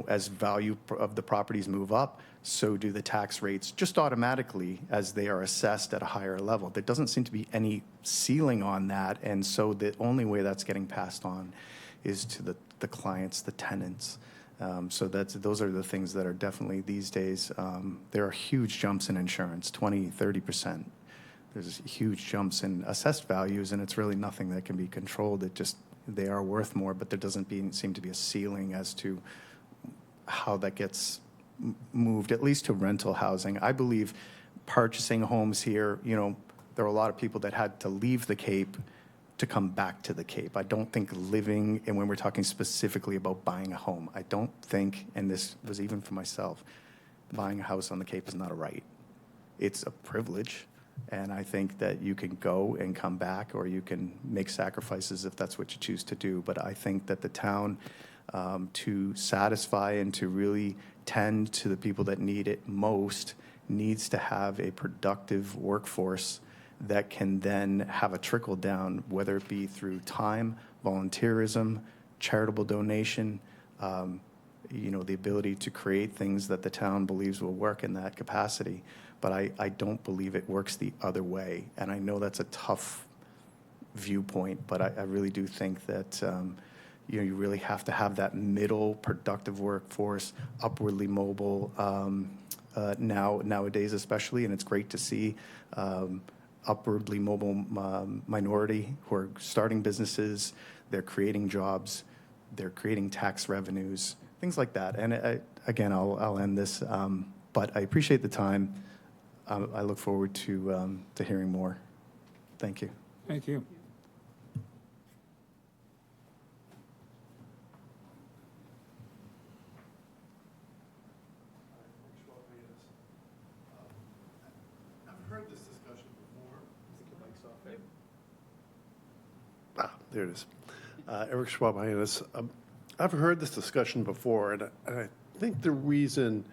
as value of the properties move up, so do the tax rates just automatically as they are assessed at a higher level. There doesn't seem to be any ceiling on that, and so the only way that's getting passed on is to the clients, the tenants. So those are the things that are definitely these days. There are huge jumps in insurance, 20, 30%. There's huge jumps in assessed values, and it's really nothing that can be controlled. They are worth more, but there doesn't seem to be a ceiling as to how that gets moved, at least to rental housing. I believe purchasing homes here, there are a lot of people that had to leave the Cape to come back to the Cape. I don't think living, and when we're talking specifically about buying a home, I don't think, and this was even for myself, buying a house on the Cape is not a right. It's a privilege, and I think that you can go and come back, or you can make sacrifices if that's what you choose to do. But I think that the town, to satisfy and to really tend to the people that need it most, needs to have a productive workforce that can then have a trickle down, whether it be through time, volunteerism, charitable donation, the ability to create things that the town believes will work in that capacity. But I don't believe it works the other way. And I know that's a tough viewpoint, but I really do think that you really have to have that middle productive workforce, upwardly mobile, nowadays especially, and it's great to see upwardly mobile minority who are starting businesses, they're creating jobs, they're creating tax revenues, things like that. And again, I'll end this, but I appreciate the time. I look forward to hearing more. Thank you. Thank you. Heard this discussion before. There it is. Eric Schwab, Hyannis. I've heard this discussion before, and I think the reason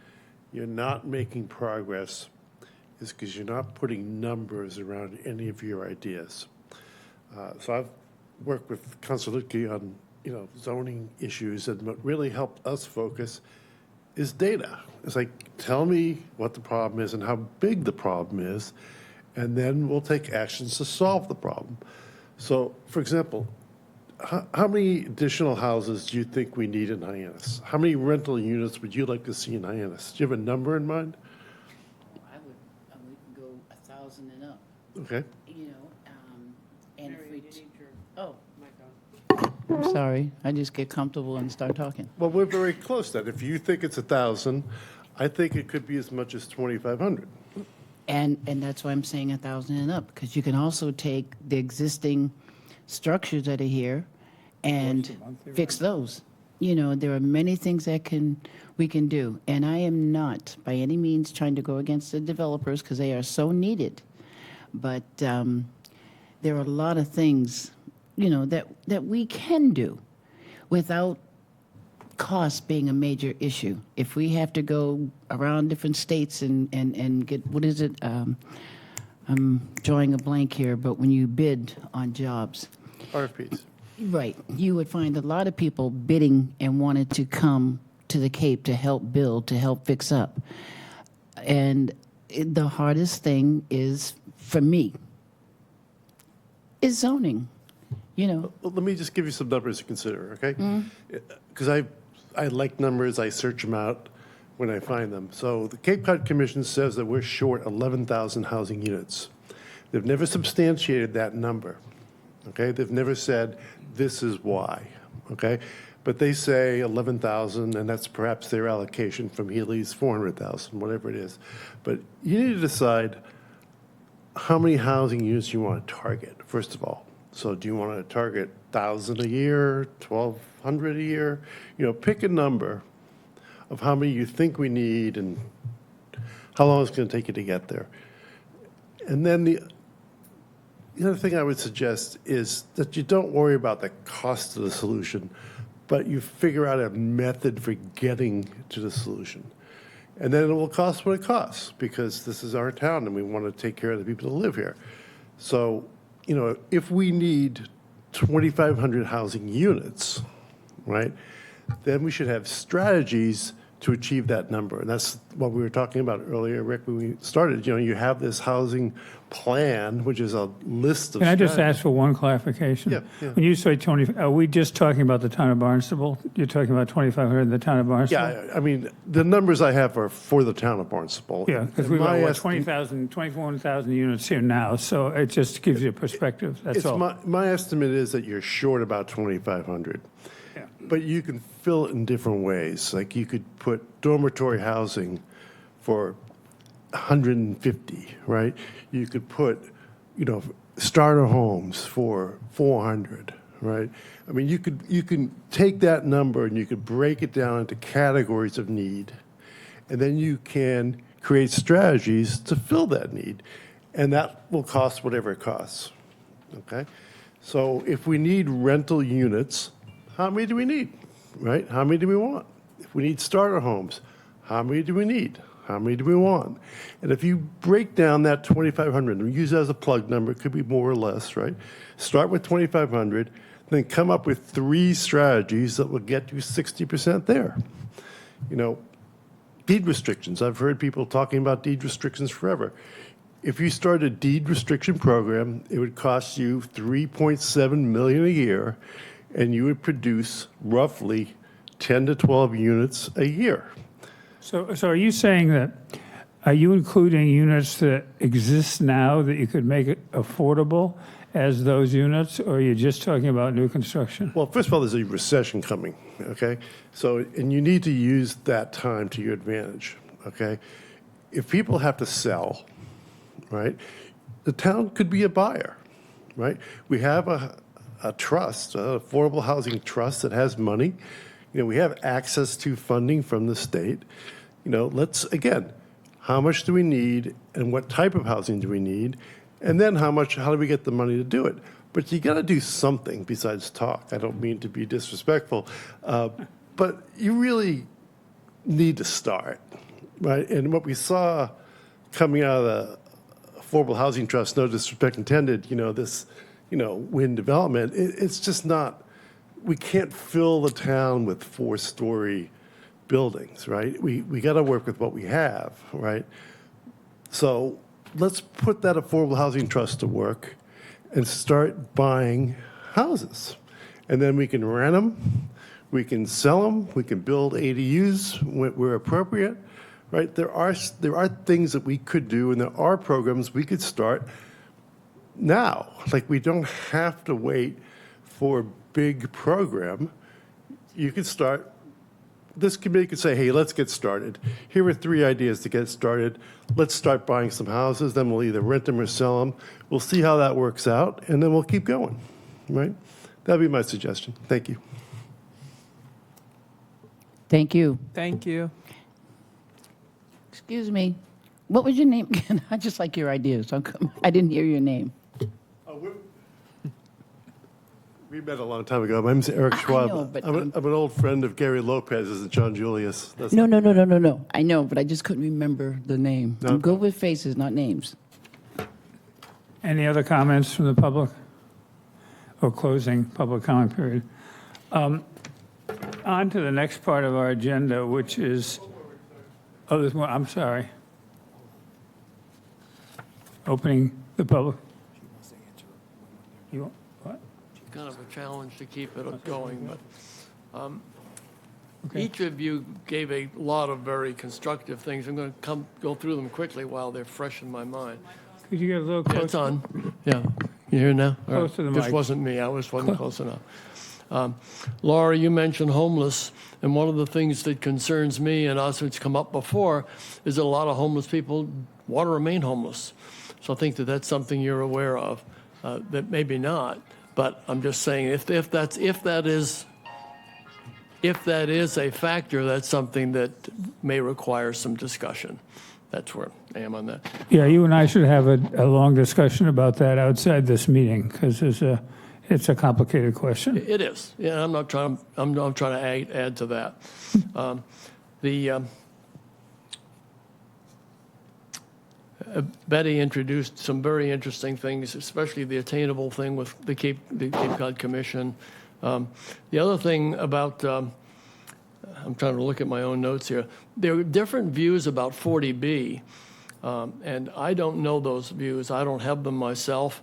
you're not making progress is because you're not putting numbers around any of your ideas. So I've worked with Councilor Lutke on zoning issues, and what really helped us focus is data. It's like, tell me what the problem is and how big the problem is, and then we'll take actions to solve the problem. So, for example, how many additional houses do you think we need in Hyannis? How many rental units would you like to see in Hyannis? Do you have a number in mind? I would go 1,000 and up, Okay. and if we, I'm sorry, I just get comfortable and start talking. Well, we're very close then. If you think it's 1,000, I think it could be as much as 2,500. And that's why I'm saying 1,000 and up, because you can also take the existing structures that are here and fix those. there are many things we can do. And I am not by any means trying to go against the developers because they are so needed. But there are a lot of things, that we can do without cost being a major issue. If we have to go around different states and get, what is it? I'm drawing a blank here, but when you bid on jobs, RFPs. right, you would find a lot of people bidding and wanted to come to the Cape to help build, to help fix up. And the hardest thing is, for me, is zoning. Well, let me just give you some numbers to consider, okay? Because I like numbers, I search them out when I find them. So the Cape Cod Commission says that we're short 11,000 housing units. They've never substantiated that number, okay? They've never said, this is why, okay? But they say 11,000, and that's perhaps their allocation from Healy's 400,000, whatever it is. But you need to decide how many housing units you want to target, first of all. So do you want to target 1,000 a year, 1,200 a year? Pick a number of how many you think we need and how long it's going to take you to get there. And then the other thing I would suggest is that you don't worry about the cost of the solution, but you figure out a method for getting to the solution. And then it will cost what it costs, because this is our town and we want to take care of the people that live here. So, if we need 2,500 housing units, right, then we should have strategies to achieve that number. And that's what we were talking about earlier, Rick, when we started. You have this housing plan, which is a list of Can I just strategies. ask for one clarification? Yeah. When you say 20, are we just talking about the town of Barnstable? You're talking about 2,500 in the town of Barnstable? Yeah, I mean, the numbers I have are for the town of Barnstable. Yeah, because And we've my got, estimate- 21,000 units here now, so it just gives you a perspective, that's It's all. my estimate is that you're short about 2,500. Yeah. But you can fill it in different ways. Like you could put dormitory housing for 150, right? You could put, starter homes for 400, right? I mean, you can take that number and you could break it down into categories of need, and then you can create strategies to fill that need, and that will cost whatever it costs, okay? So if we need rental units, how many do we need, right? How many do we want? If we need starter homes, how many do we need? How many do we want? And if you break down that 2,500 and use it as a plug number, it could be more or less, right? Start with 2,500, then come up with 3 strategies that will get you 60% there. Deed restrictions. I've heard people talking about deed restrictions forever. If you start a deed restriction program, it would cost you $3.7 million a year, and you would produce roughly 10 to 12 units a year. So are you saying that, are you including units that exist now that you could make it affordable as those units, or are you just talking about new construction? Well, first of all, there's a recession coming, okay? So, and you need to use that time to your advantage, okay? If people have to sell, right, the town could be a buyer, right? We have a trust, an affordable housing trust that has money. We have access to funding from the state. Let's, again, how much do we need and what type of housing do we need? And then how do we get the money to do it? But you got to do something besides talk. I don't mean to be disrespectful, but you really need to start, right? And what we saw coming out of the Affordable Housing Trust, no disrespect intended, this, wind development, it's just not, we can't fill the town with 4-story buildings, right? We got to work with what we have, right? So let's put that Affordable Housing Trust to work and start buying houses. And then we can rent them, we can sell them, we can build ADUs where appropriate, right? There are things that we could do, and there are programs we could start now. Like, we don't have to wait for a big program. You could start, this committee could say, hey, let's get started. Here are 3 ideas to get started. Let's start buying some houses, then we'll either rent them or sell them. We'll see how that works out, and then we'll keep going, right? That'd be my suggestion. Thank you. Thank you. Thank you. Excuse me. What was your name again? I just like your ideas. I didn't hear your name. We met a long time ago. My name's Eric I Schwab. know, but, I'm an old friend of Gary Lopez's and John Julius. That's No. I know, but I just couldn't remember the name. I'm good with faces, not names. Any other comments from the public? Or closing public comment period? On to the next part of our agenda, which is, oh, there's more, I'm sorry. Opening the public. You, what? Kind of a challenge to keep it going, but Okay. each of you gave a lot of very constructive things. I'm going to go through them quickly while they're fresh in my mind. Could you get a little Yeah, closer? it's on. Yeah. You hear now? All Close to the This mic. wasn't me. I wasn't close enough. Laura, you mentioned homeless, and one of the things that concerns me and us, it's come up before, is that a lot of homeless people want to remain homeless. So I think that that's something you're aware of. That maybe not, but I'm just saying if that is a factor, that's something that may require some discussion. That's where I am on that. Yeah, you and I should have a long discussion about that outside this meeting, because it's a complicated question. It is. Yeah, I'm not trying to add to that. Betty introduced some very interesting things, especially the attainable thing with the Cape Cod Commission. The other thing about, I'm trying to look at my own notes here. There are different views about 40B, and I don't know those views. I don't have them myself.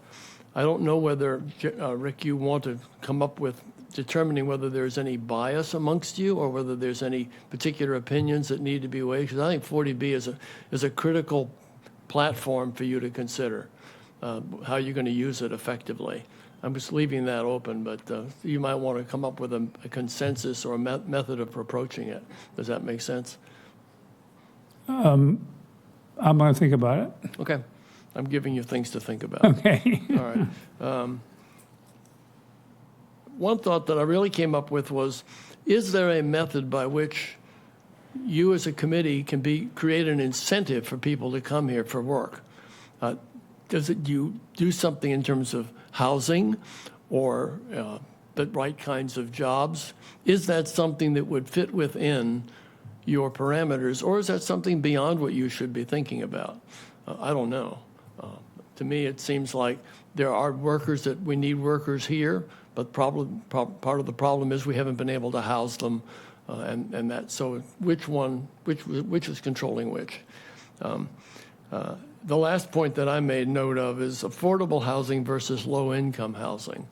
I don't know whether, Rick, you want to come up with determining whether there's any bias amongst you or whether there's any particular opinions that need to be weighed. Because I think 40B is a critical platform for you to consider how you're going to use it effectively. I'm just leaving that open, but you might want to come up with a consensus or a method of approaching it. Does that make sense? I'm going to think about it. Okay. I'm giving you things to think about. Okay. All right. One thought that I really came up with was, is there a method by which you as a committee can create an incentive for people to come here for work? You do something in terms of housing or the right kinds of jobs? Is that something that would fit within your parameters, or is that something beyond what you should be thinking about? I don't know. To me, it seems like there are workers that we need workers here, but part of the problem is we haven't been able to house them, and that. So which is controlling which? The last point that I made note of is affordable housing versus low-income housing.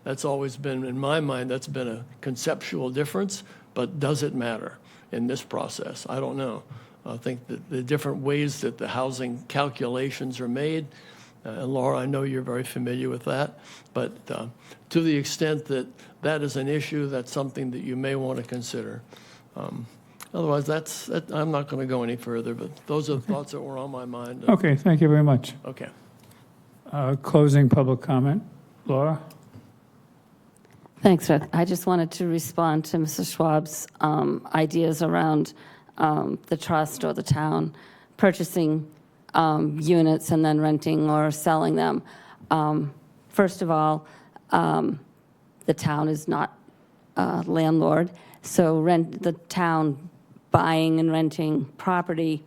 That's always been, in my mind, that's been a conceptual difference, but does it matter in this process? I don't know. I think that the different ways that the housing calculations are made, and Laura, I know you're very familiar with that, but to the extent that that is an issue, that's something that you may want to consider. Otherwise, I'm not going to go any further, but those are the thoughts that were on my mind. Okay, thank you very much. Okay. Closing public comment. Laura? Thanks, Rick. I just wanted to respond to Mr. Schwab's ideas around the trust or the town purchasing units and then renting or selling them. First of all, the town is not a landlord, so the town buying and renting property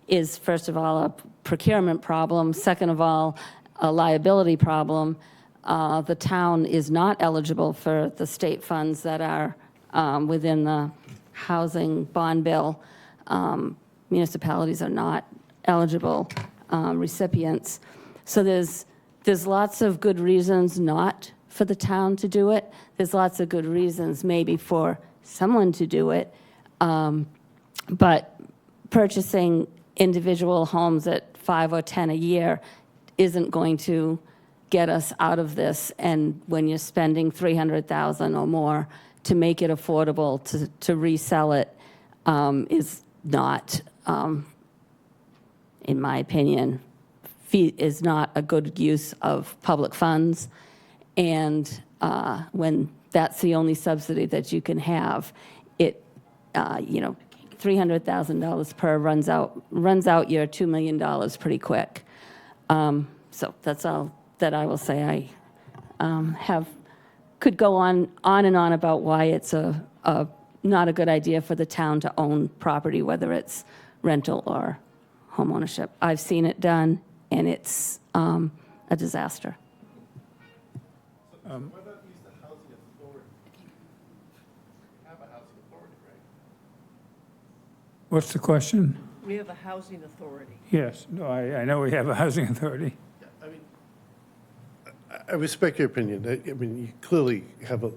is, first of all, a procurement problem. Second of all, a liability problem. The town is not eligible for the state funds that are within the housing bond bill. Municipalities are not eligible recipients. So there's lots of good reasons not for the town to do it. There's lots of good reasons maybe for someone to do it. But purchasing individual homes at 5 or 10 a year isn't going to get us out of this. And when you're spending $300,000 or more to make it affordable to resell it, is not, in my opinion, is not a good use of public funds. And when that's the only subsidy that you can have, $300,000 per runs out your $2 million pretty quick. So that's all that I will say. I could go on and on about why it's not a good idea for the town to own property, whether it's rental or home ownership. I've seen it done, and it's a disaster. What about use the housing authority? We have a housing authority, right? What's the question? We have a housing authority. Yes, no, I know we have a housing authority. I mean, I respect your opinion. I mean, you clearly have a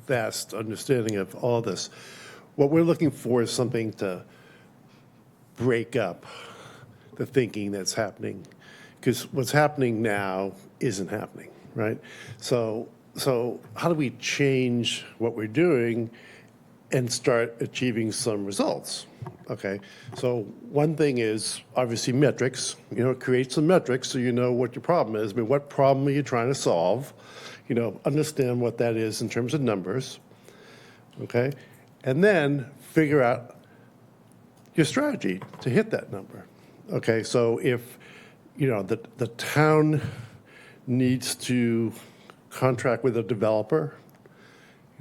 vast understanding of all this. What we're looking for is something to break up the thinking that's happening, because what's happening now isn't happening, right? So how do we change what we're doing and start achieving some results? Okay, so one thing is obviously metrics. Create some metrics so you know what your problem is. I mean, what problem are you trying to solve? Understand what that is in terms of numbers. Okay, and then figure out your strategy to hit that number. Okay, so if the town needs to contract with a developer,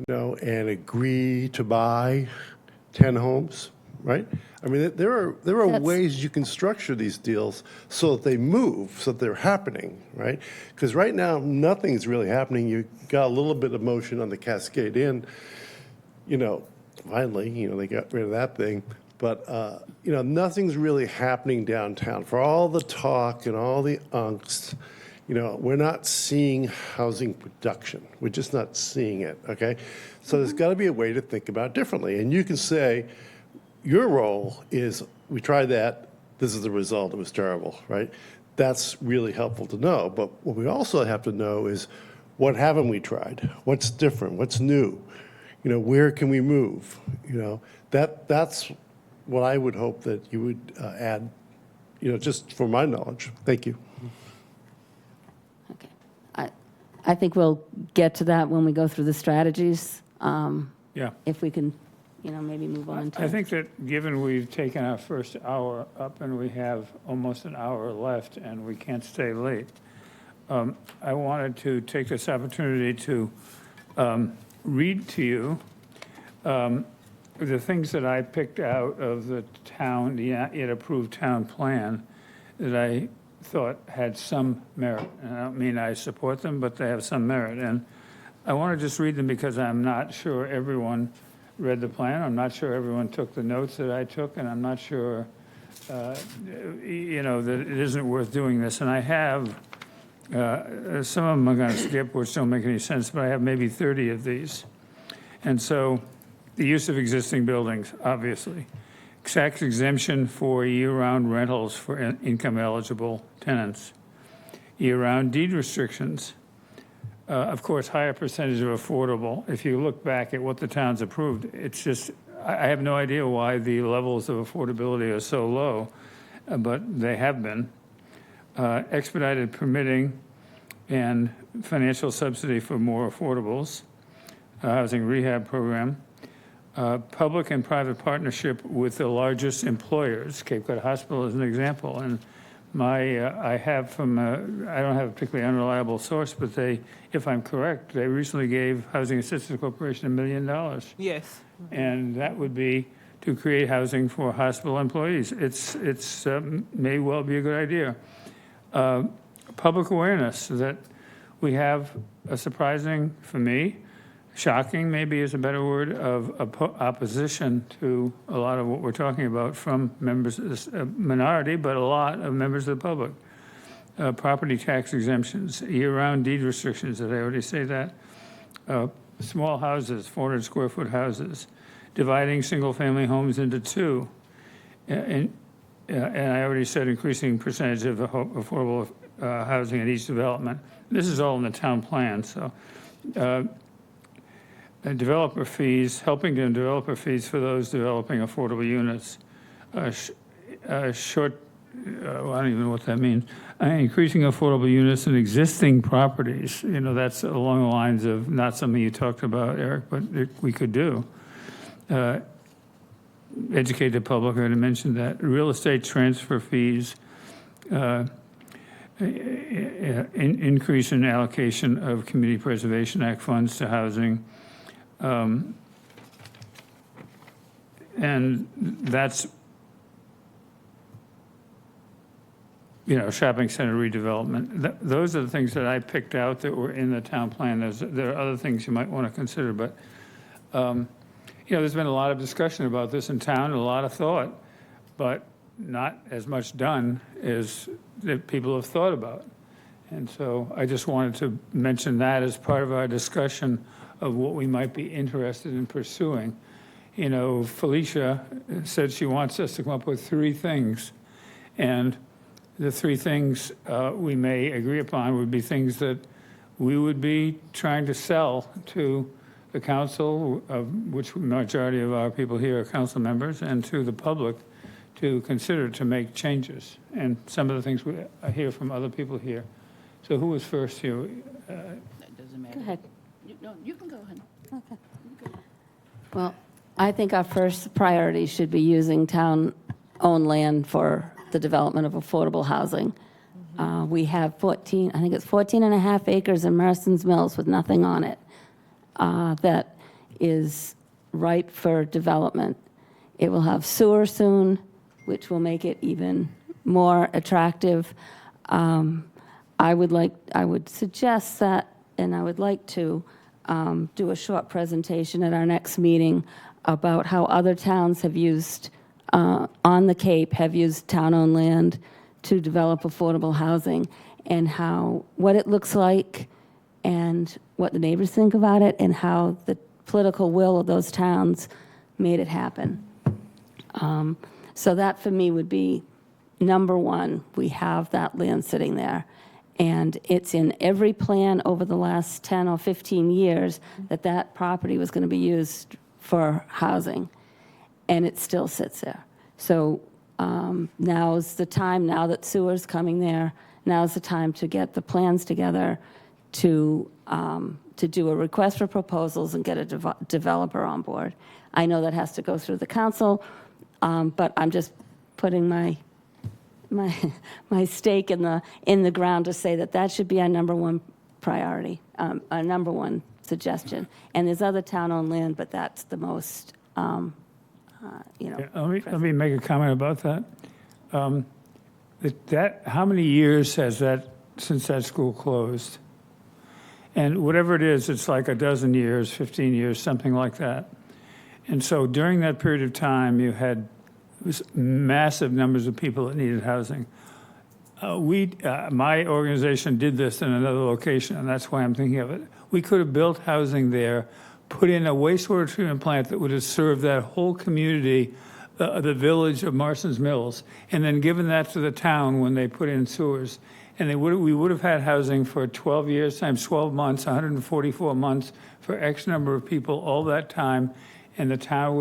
and agree to buy 10 homes, right? I mean, there are ways you can structure these deals so that they move, so that they're happening, right? Because right now, nothing's really happening. You got a little bit of motion on the Cascade Inn. Finally, they got rid of that thing. But, nothing's really happening downtown. For all the talk and all the angst, we're not seeing housing production. We're just not seeing it, okay? So there's got to be a way to think about it differently. And you can say, your role is, we tried that, this is the result, it was terrible, right? That's really helpful to know. But what we also have to know is, what haven't we tried? What's different? What's new? Where can we move? That's what I would hope that you would add, just for my knowledge. Thank you. Okay. I think we'll get to that when we go through the strategies. Yeah. If we can, maybe move on to. I think that given we've taken our first hour up and we have almost an hour left and we can't stay late, I wanted to take this opportunity to read to you the things that I picked out of the town, the yet approved town plan that I thought had some merit. And I don't mean I support them, but they have some merit. And I want to just read them because I'm not sure everyone read the plan. I'm not sure everyone took the notes that I took, and I'm not sure, that it isn't worth doing this. And I have, some of them I'm going to skip, which don't make any sense, but I have maybe 30 of these. And so the use of existing buildings, obviously. Tax exemption for year-round rentals for income-eligible tenants. Year-round deed restrictions. Of course, higher percentage of affordable. If you look back at what the town's approved, it's just, I have no idea why the levels of affordability are so low, but they have been. Expedited permitting and financial subsidy for more affordables. Housing rehab program. Public and private partnership with the largest employers. Cape Cod Hospital is an example. And I have from, I don't have a particularly unreliable source, but they, if I'm correct, they recently gave Housing Assistance Corporation $1 million. Yes. And that would be to create housing for hospital employees. It's may well be a good idea. Public awareness that we have a surprising, for me, shocking maybe is a better word, of opposition to a lot of what we're talking about from members, a minority, but a lot of members of the public. Property tax exemptions, year-round deed restrictions, did I already say that? Small houses, 400 square foot houses, dividing single-family homes into two. And I already said increasing percentage of affordable housing in each development. This is all in the town plan, so. Developer fees, helping to developer fees for those developing affordable units. Short, I don't even know what that means. Increasing affordable units in existing properties. That's along the lines of not something you talked about, Eric, but we could do. educate the public, I mentioned that real estate transfer fees, increase in allocation of Community Preservation Act funds to housing. And that's, shopping center redevelopment. Those are the things that I picked out that were in the town plan. There are other things you might want to consider, but, there's been a lot of discussion about this in town, a lot of thought, but not as much done as that people have thought about. And so I just wanted to mention that as part of our discussion of what we might be interested in pursuing. Felicia said she wants us to come up with 3 things. And the 3 things we may agree upon would be things that we would be trying to sell to the council, of which majority of our people here are council members, and to the public to consider to make changes. And some of the things I hear from other people here. So who was first here? That doesn't matter. Go ahead. You can go ahead. Well, I think our first priority should be using town-owned land for the development of affordable housing. We have 14 and a half acres in Marston's Mills with nothing on it that is ripe for development. It will have sewer soon, which will make it even more attractive. I would suggest that, and I would like to do a short presentation at our next meeting about how other towns have used, on the Cape, have used town-owned land to develop affordable housing, and what it looks like, and what the neighbors think about it, and how the political will of those towns made it happen. So that, for me, would be number one. We have that land sitting there. And it's in every plan over the last 10 or 15 years that property was going to be used for housing. And it still sits there. So now's the time, now that sewer's coming there, now's the time to get the plans together to do a request for proposals and get a developer on board. I know that has to go through the council, but I'm just putting my stake in the ground to say that should be our number one priority, our number one suggestion. And there's other town-owned land, but that's the most, Let me make a comment about that. How many years has since that school closed? And whatever it is, it's like a dozen years, 15 years, something like that. And so during that period of time, you had massive numbers of people that needed housing. My organization did this in another location, and that's why I'm thinking of it. We could have built housing there, put in a wastewater treatment plant that would have served that whole community, the village of Marston's Mills, and then given that to the town when they put in sewers. And we would have had housing for 12 years times 12 months, 144 months for X number of people all that time. And the town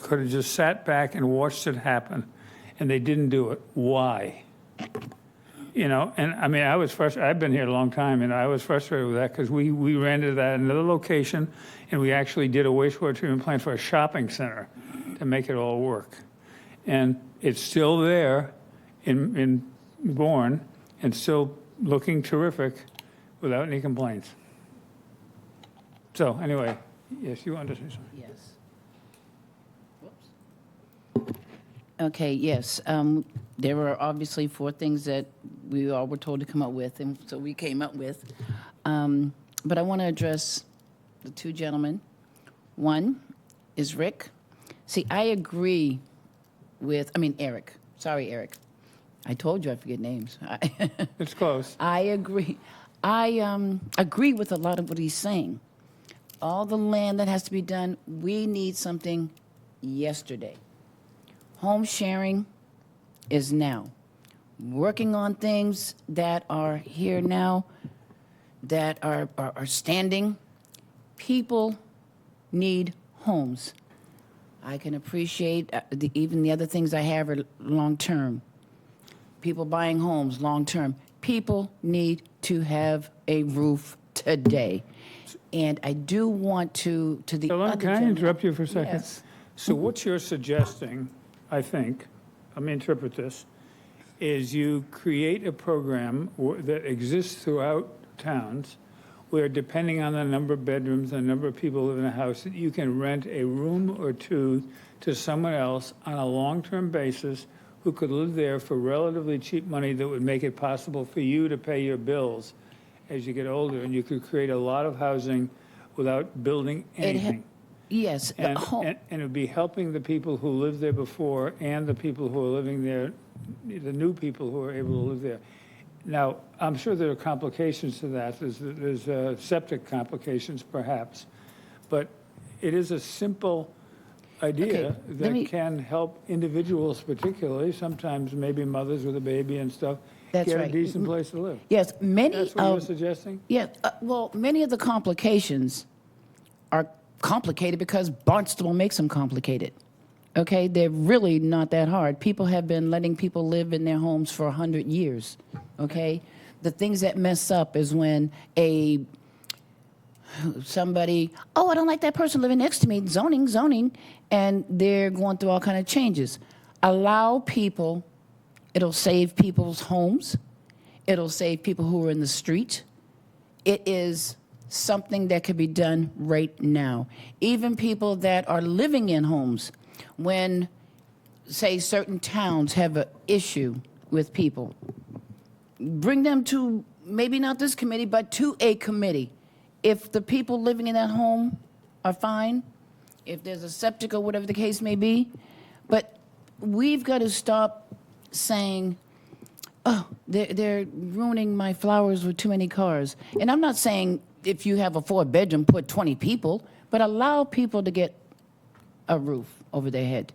could have just sat back and watched it happen. And they didn't do it. Why? And I mean, I was frustrated. I've been here a long time, and I was frustrated with that because we ran into that at another location, and we actually did a wastewater treatment plant for a shopping center to make it all work. And it's still there in Bourne and still looking terrific without any complaints. So anyway, yes, you wanted to say something. Yes. Whoops. Okay, yes. There were obviously 4 things that we all were told to come up with, and so we came up with. But I want to address the 2 gentlemen. One is Rick. See, I agree with, Eric. Sorry, Eric. I told you I forget names. It's close. I agree. I agree with a lot of what he's saying. All the land that has to be done, we need something yesterday. Home sharing is now. Working on things that are here now, that are standing. People need homes. I can appreciate even the other things I have are long-term. People buying homes long-term. People need to have a roof today. And I do want to the Ellen, other can I gentleman- interrupt you for a second? Yes. So what you're suggesting, I think, let me interpret this, is you create a program that exists throughout towns where, depending on the number of bedrooms, the number of people who live in a house, that you can rent a room or two to someone else on a long-term basis who could live there for relatively cheap money that would make it possible for you to pay your bills as you get older, and you could create a lot of housing without building anything. Yes. And it would be helping the people who lived there before and the people who are living there, the new people who are able to live there. Now, I'm sure there are complications to that. There's septic complications, perhaps. But it is a simple idea Okay, that can help individuals particularly, sometimes maybe mothers with a baby and stuff, That's get a right. decent place to live. Yes, many That's what you're of, suggesting? yeah, well, many of the complications are complicated because Barnstable makes them complicated. Okay, they're really not that hard. People have been letting people live in their homes for 100 years. Okay, the things that mess up is when somebody, oh, I don't like that person living next to me, zoning, and they're going through all kind of changes. Allow people, it'll save people's homes. It'll save people who are in the street. It is something that could be done right now. Even people that are living in homes, when, say, certain towns have an issue with people, bring them to, maybe not this committee, but to a committee. If the people living in that home are fine, if there's a septic or whatever the case may be, but we've got to stop saying, oh, they're ruining my flowers with too many cars. And I'm not saying if you have a 4-bedroom, put 20 people, but allow people to get a roof over their head.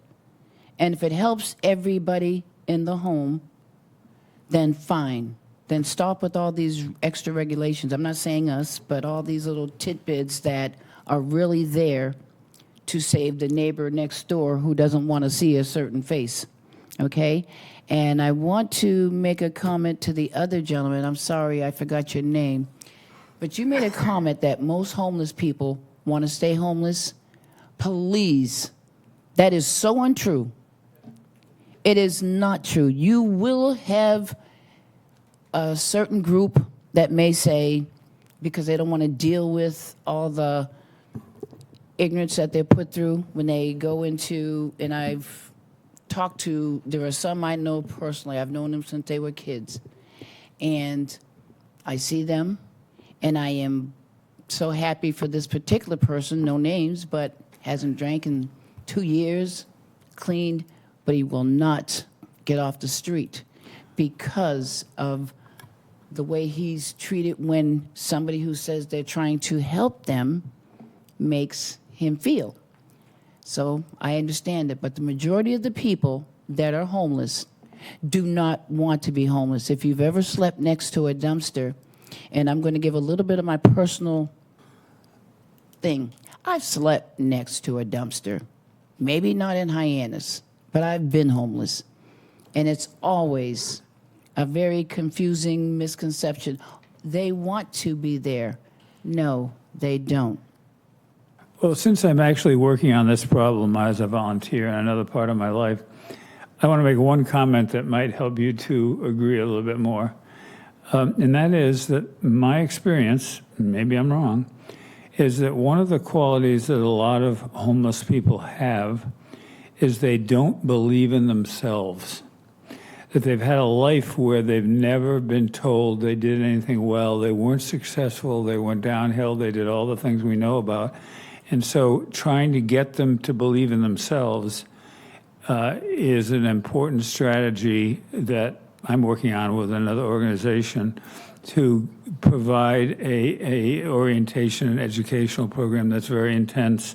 And if it helps everybody in the home, then fine. Then stop with all these extra regulations. I'm not saying us, but all these little tidbits that are really there to save the neighbor next door who doesn't want to see a certain face. Okay? And I want to make a comment to the other gentleman. I'm sorry, I forgot your name. But you made a comment that most homeless people want to stay homeless. Please, that is so untrue. It is not true. You will have a certain group that may say, because they don't want to deal with all the ignorance that they're put through when they go into, and I've talked to, there are some I know personally, I've known them since they were kids, and I see them, and I am so happy for this particular person, no names, but hasn't drank in 2 years, cleaned, but he will not get off the street because of the way he's treated when somebody who says they're trying to help them makes him feel. So I understand it, but the majority of the people that are homeless do not want to be homeless. If you've ever slept next to a dumpster, and I'm going to give a little bit of my personal thing. I've slept next to a dumpster, maybe not in Hyannis, but I've been homeless. And it's always a very confusing misconception. They want to be there. No, they don't. Well, since I'm actually working on this problem as a volunteer in another part of my life, I want to make one comment that might help you to agree a little bit more. And that is that my experience, maybe I'm wrong, is that one of the qualities that a lot of homeless people have is they don't believe in themselves. That they've had a life where they've never been told they did anything well, they weren't successful, they went downhill, they did all the things we know about. And so trying to get them to believe in themselves is an important strategy that I'm working on with another organization to provide a orientation and educational program that's very intense,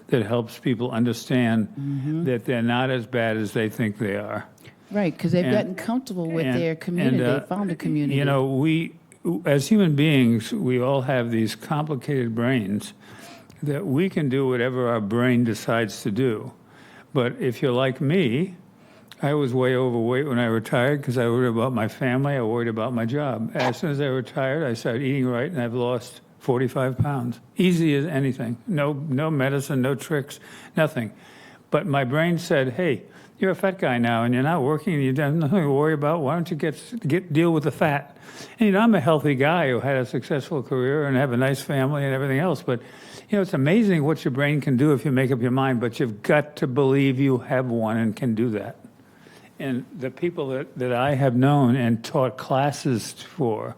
that helps people understand that they're not as bad as they think they are. Right, because they've gotten comfortable with their community. They found a community. You know, we, as human beings, we all have these complicated brains that we can do whatever our brain decides to do. But if you're like me, I was way overweight when I retired because I worried about my family, I worried about my job. As soon as I retired, I started eating right, and I've lost 45 pounds. Easy as anything. No medicine, no tricks, nothing. But my brain said, hey, you're a fat guy now, and you're not working, and you have nothing to worry about. Why don't you deal with the fat? And I'm a healthy guy who had a successful career and have a nice family and everything else. But it's amazing what your brain can do if you make up your mind. But you've got to believe you have one and can do that. And the people that I have known and taught classes for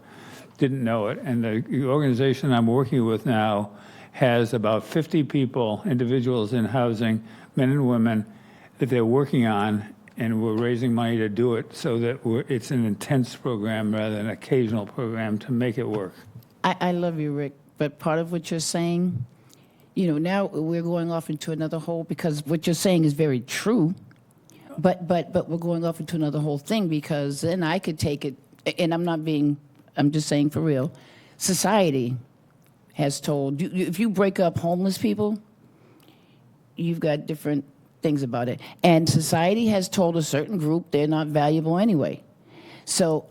didn't know it. And the organization I'm working with now has about 50 people, individuals in housing, men and women, that they're working on, and we're raising money to do it so that it's an intense program rather than an occasional program to make it work. I love you, Rick, but part of what you're saying, now we're going off into another hole because what you're saying is very true, but we're going off into another whole thing because then I could take it, and I'm just saying for real, society has told you, if you break up homeless people, you've got different things about it. And society has told a certain group they're not valuable anyway. So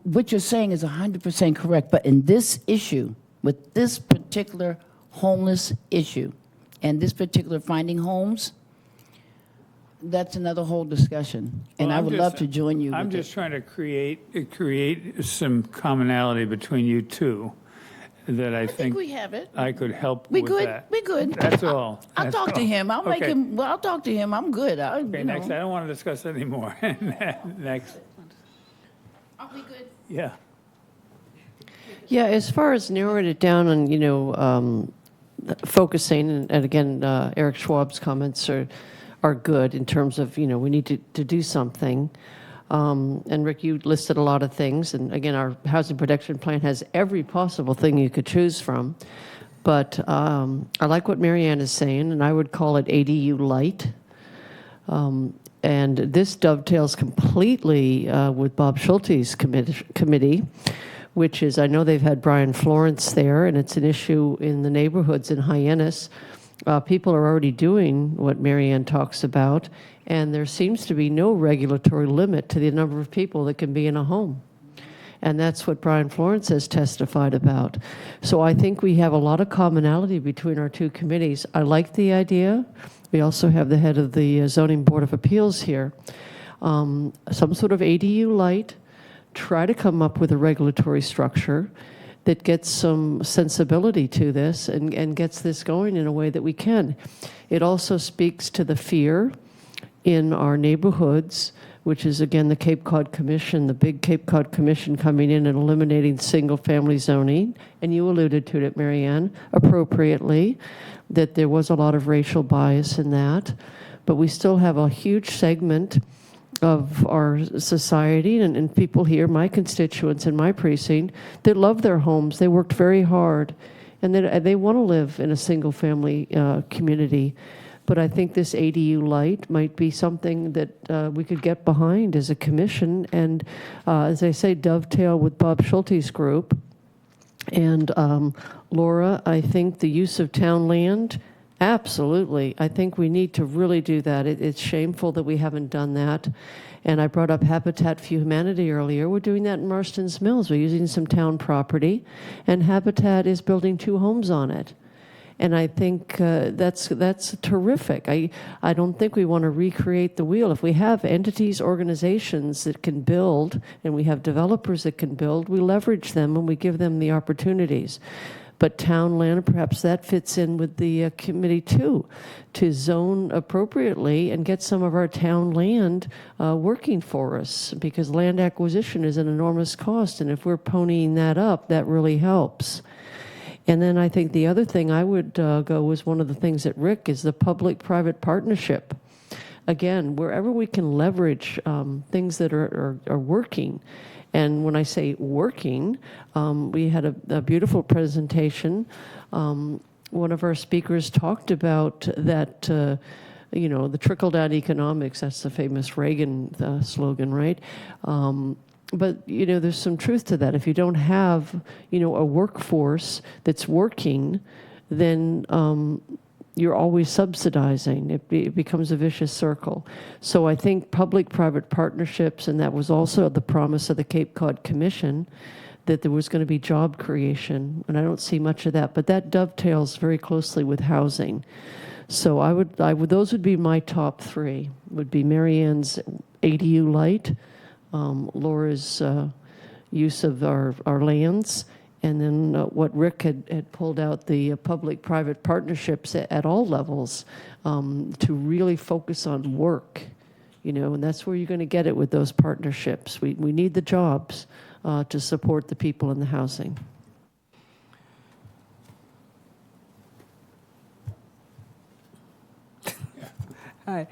what you're saying is 100% correct. But in this issue, with this particular homeless issue and this particular finding homes, that's another whole discussion. And I would love to join you. I'm just trying to create some commonality between you two that I think we have it. I could help We with good. that. We good. That's all. I'll That's talk to all. him. I'll make Okay. him. Well, I'll talk to him. I'm good. Okay, next. I don't want to discuss it anymore. Next. Are we good? Yeah. Yeah, as far as narrowing it down and, focusing, and again, Eric Schwab's comments are good in terms of, we need to do something. And Rick, you listed a lot of things. And again, our housing protection plan has every possible thing you could choose from. But I like what Marianne is saying, and I would call it ADU light. And this dovetails completely with Bob Schulte's committee, which is, I know they've had Brian Florence there, and it's an issue in the neighborhoods in Hyannis. People are already doing what Marianne talks about, and there seems to be no regulatory limit to the number of people that can be in a home. And that's what Brian Florence has testified about. So I think we have a lot of commonality between our two committees. I like the idea. We also have the head of the Zoning Board of Appeals here. Some sort of ADU light, try to come up with a regulatory structure that gets some sensibility to this and gets this going in a way that we can. It also speaks to the fear in our neighborhoods, which is, again, the Cape Cod Commission, the big Cape Cod Commission coming in and eliminating single-family zoning. And you alluded to it, Marianne, appropriately, that there was a lot of racial bias in that. But we still have a huge segment of our society and people here, my constituents in my precinct, that love their homes. They worked very hard, and they want to live in a single-family community. But I think this ADU light might be something that we could get behind as a commission and, as I say, dovetail with Bob Schulte's group. And Laura, I think the use of town land, absolutely. I think we need to really do that. It's shameful that we haven't done that. And I brought up Habitat for Humanity earlier. We're doing that in Marston's Mills. We're using some town property, and Habitat is building 2 homes on it. And I think that's terrific. I don't think we want to recreate the wheel. If we have entities, organizations that can build, and we have developers that can build, we leverage them and we give them the opportunities. But town land, perhaps that fits in with the committee too, to zone appropriately and get some of our town land working for us, because land acquisition is an enormous cost, and if we're ponying that up, that really helps. And then I think the other thing I would go was one of the things that Rick is the public-private partnership. Again, wherever we can leverage things that are working. And when I say working, we had a beautiful presentation. One of our speakers talked about that, the trickle-down economics, that's the famous Reagan slogan, right? But, there's some truth to that. If you don't have, a workforce that's working, then you're always subsidizing. It becomes a vicious circle. So I think public-private partnerships, and that was also the promise of the Cape Cod Commission, that there was going to be job creation, and I don't see much of that. But that dovetails very closely with housing. So those would be my top three, would be Mary Ann's ADU light, Laura's use of our lands, and then what Rick had pulled out, the public-private partnerships at all levels to really focus on work, and that's where you're going to get it with those partnerships. We need the jobs to support the people in the housing. Hi.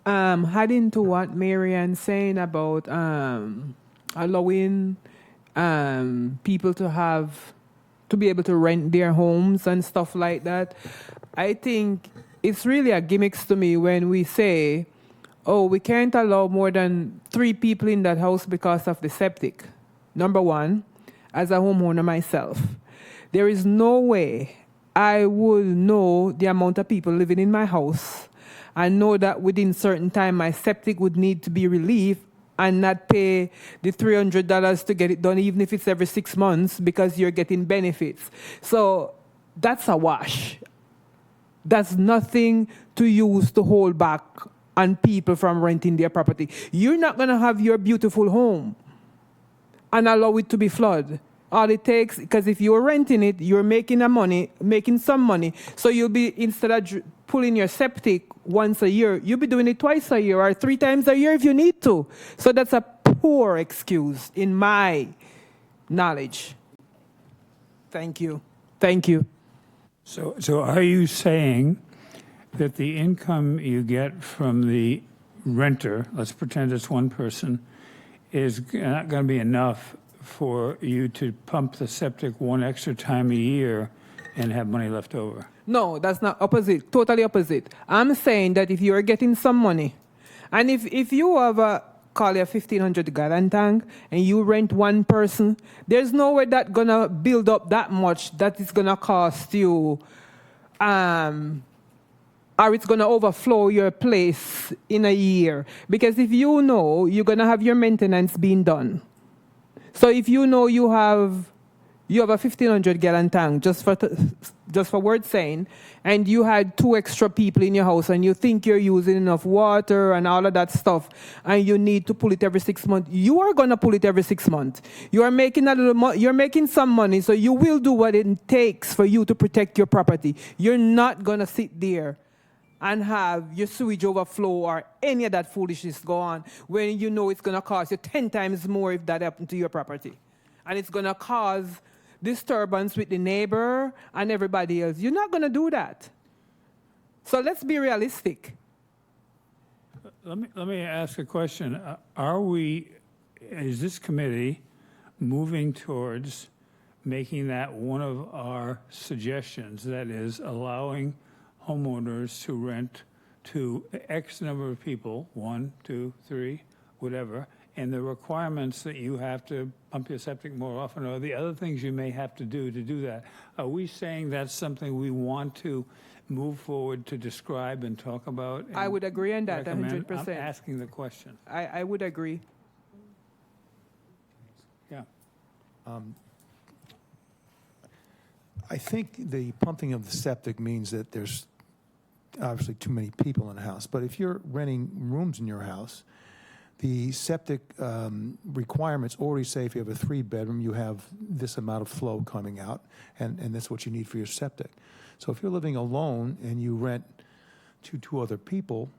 Adding to what Marianne's saying about allowing people to be able to rent their homes and stuff like that, I think it's really a gimmick to me when we say, oh, we can't allow more than 3 people in that house because of the septic. Number one, as a homeowner myself, there is no way I would know the amount of people living in my house and know that within certain time my septic would need to be relieved and not pay the $300 to get it done, even if it's every 6 months, because you're getting benefits. So that's a wash. That's nothing to use to hold back on people from renting their property. You're not going to have your beautiful home and allow it to be flooded. All it takes, because if you're renting it, you're making some money. So you'll be, instead of pulling your septic once a year, you'll be doing it twice a year or 3 times a year if you need to. So that's a poor excuse in my knowledge. Thank you. Thank you. So are you saying that the income you get from the renter, let's pretend it's one person, is not going to be enough for you to pump the septic one extra time a year and have money left over? No, that's not opposite. Totally opposite. I'm saying that if you're getting some money, and if you have a, call it a 1,500 gallon tank, and you rent one person, there's no way that's gonna build up that much that it's gonna cost you, or it's gonna overflow your place in a year. Because if you know you're gonna have your maintenance being done, so if you know you have a 1,500 gallon tank, just for word saying, and you had 2 extra people in your house and you think you're using enough water and all of that stuff, and you need to pull it every 6 months, you are going to pull it every 6 months. You are making you're making some money, so you will do what it takes for you to protect your property. You're not going to sit there and have your sewage overflow or any of that foolishness go on when you know it's going to cost you 10 times more if that happened to your property. And it's going to cause disturbance with the neighbor and everybody else. You're not going to do that. So let's be realistic. Let me ask a question. Is this committee moving towards making that one of our suggestions, that is allowing homeowners to rent to X number of people, 1, 2, 3, whatever, and the requirements that you have to pump your septic more often, or the other things you may have to do that? Are we saying that's something we want to move forward to describe and talk about? I would agree on that, recommend? 100%. I'm asking the question. I would agree. Yeah. I think the pumping of the septic means that there's obviously too many people in the house. But if you're renting rooms in your house, the septic requirements already say if you have a 3-bedroom, you have this amount of flow coming out, and that's what you need for your septic. So if you're living alone and you rent to 2 other people,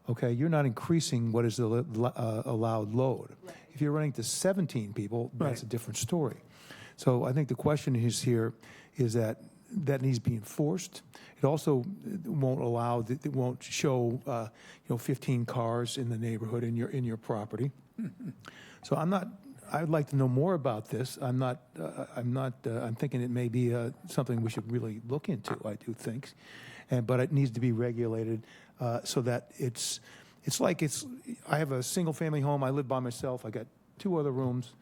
okay, you're not increasing what is the allowed load. Right. If you're renting to 17 people, that's a different story. So I think the question is that needs to be enforced. It also won't it won't show 15 cars in the neighborhood in your property. So I'd like to know more about this. I'm thinking it may be something we should really look into. I do think, but it needs to be regulated so that it's like I have a single family home. I live by myself. I got 2 other rooms.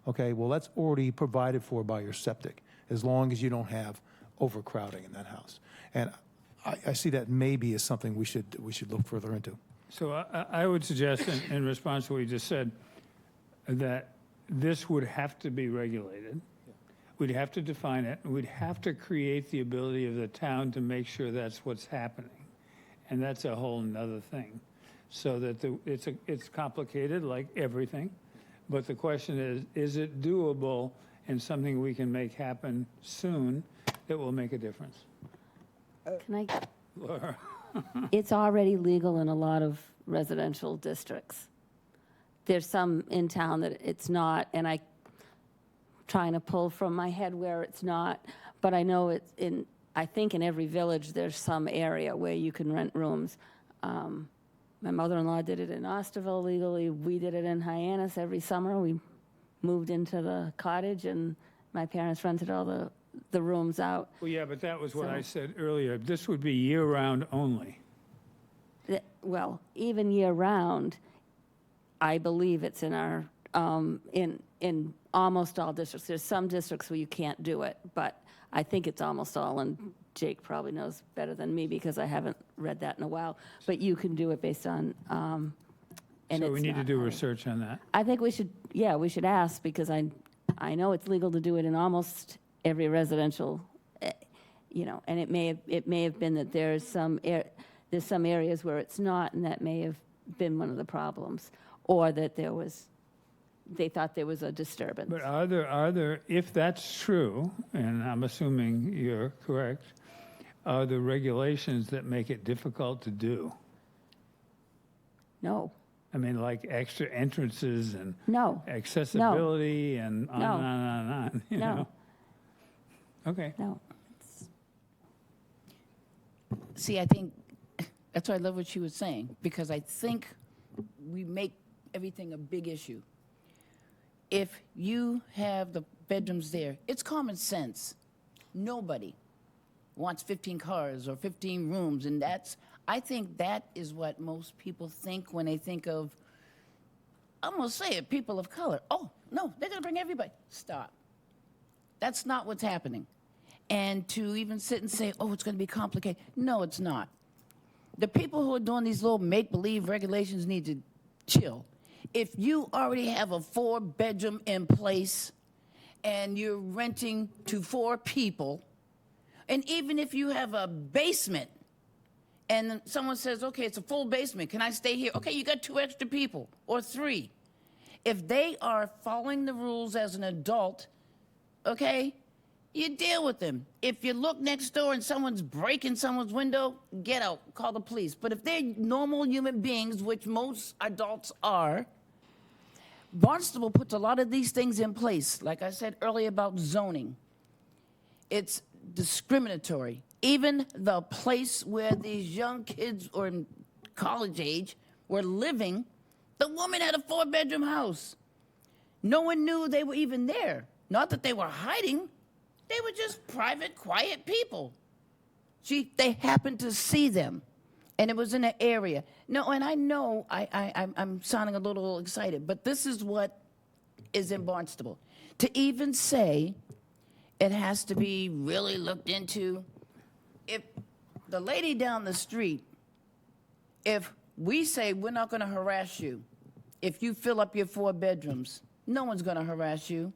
Okay, well that's already provided for by your septic, as long as you don't have overcrowding in that house. And I see that maybe as something we should look further into. So I would suggest, in response to what you just said, that this would have to be regulated. We'd have to define it. We'd have to create the ability of the town to make sure that's what's happening. and that's a whole nother thing. So that it's complicated like everything, but the question is it doable and something we can make happen soon that will make a difference? Can I, Laura? it's already legal in a lot of residential districts. There's some in town that it's not, and I'm trying to pull from my head where it's not, but I know it's in, I think in every village, there's some area where you can rent rooms. My mother-in-law did it in Osterville legally. We did it in Hyannis every summer. We moved into the cottage, and my parents rented all the rooms out. Well, yeah, but that was what I So- said earlier. This would be year-round only. Well, even year-round, I believe it's in our, in almost all districts. There's some districts where you can't do it, but I think it's almost all, and Jake probably knows better than me because I haven't read that in a while, but you can do it based on, and So we it's need to not do high. research on that. I think we should, yeah, we should ask, because I know it's legal to do it in almost every residential, and it may have been that there's some areas where it's not, and that may have been one of the problems, or that they thought there was a disturbance. But are there, if that's true, and I'm assuming you're correct, are there regulations that make it difficult to do? No, I mean, like extra entrances and no, accessibility and on No. and on and on, you No. know? Okay. no. See, I think, that's why I love what she was saying, because I think we make everything a big issue. If you have the bedrooms there, it's common sense. Nobody wants 15 cars or 15 rooms, and I think that is what most people think when they think of, I'm gonna say it, people of color. Oh, no, they're gonna bring everybody. Stop. That's not what's happening. And to even sit and say, oh, it's gonna be complicated. No, it's not. The people who are doing these little make-believe regulations need to chill. If you already have a 4-bedroom in place and you're renting to 4 people, and even if you have a basement and then someone says, okay, it's a full basement, can I stay here? Okay, you got 2 extra people or 3. If they are following the rules as an adult, okay, you deal with them. If you look next door and someone's breaking someone's window, get out, call the police. But if they're normal human beings, which most adults are, Barnstable puts a lot of these things in place. Like I said earlier about zoning, it's discriminatory. Even the place where these young kids or in college age were living, the woman had a 4-bedroom house. No one knew they were even there. Not that they were hiding. They were just private, quiet people. They happened to see them, and it was in an area. No, and I know I'm sounding a little excited, but this is what is in Barnstable. To even say it has to be really looked into, if the lady down the street, if we say we're not going to harass you, if you fill up your 4 bedrooms, no one's going to harass you,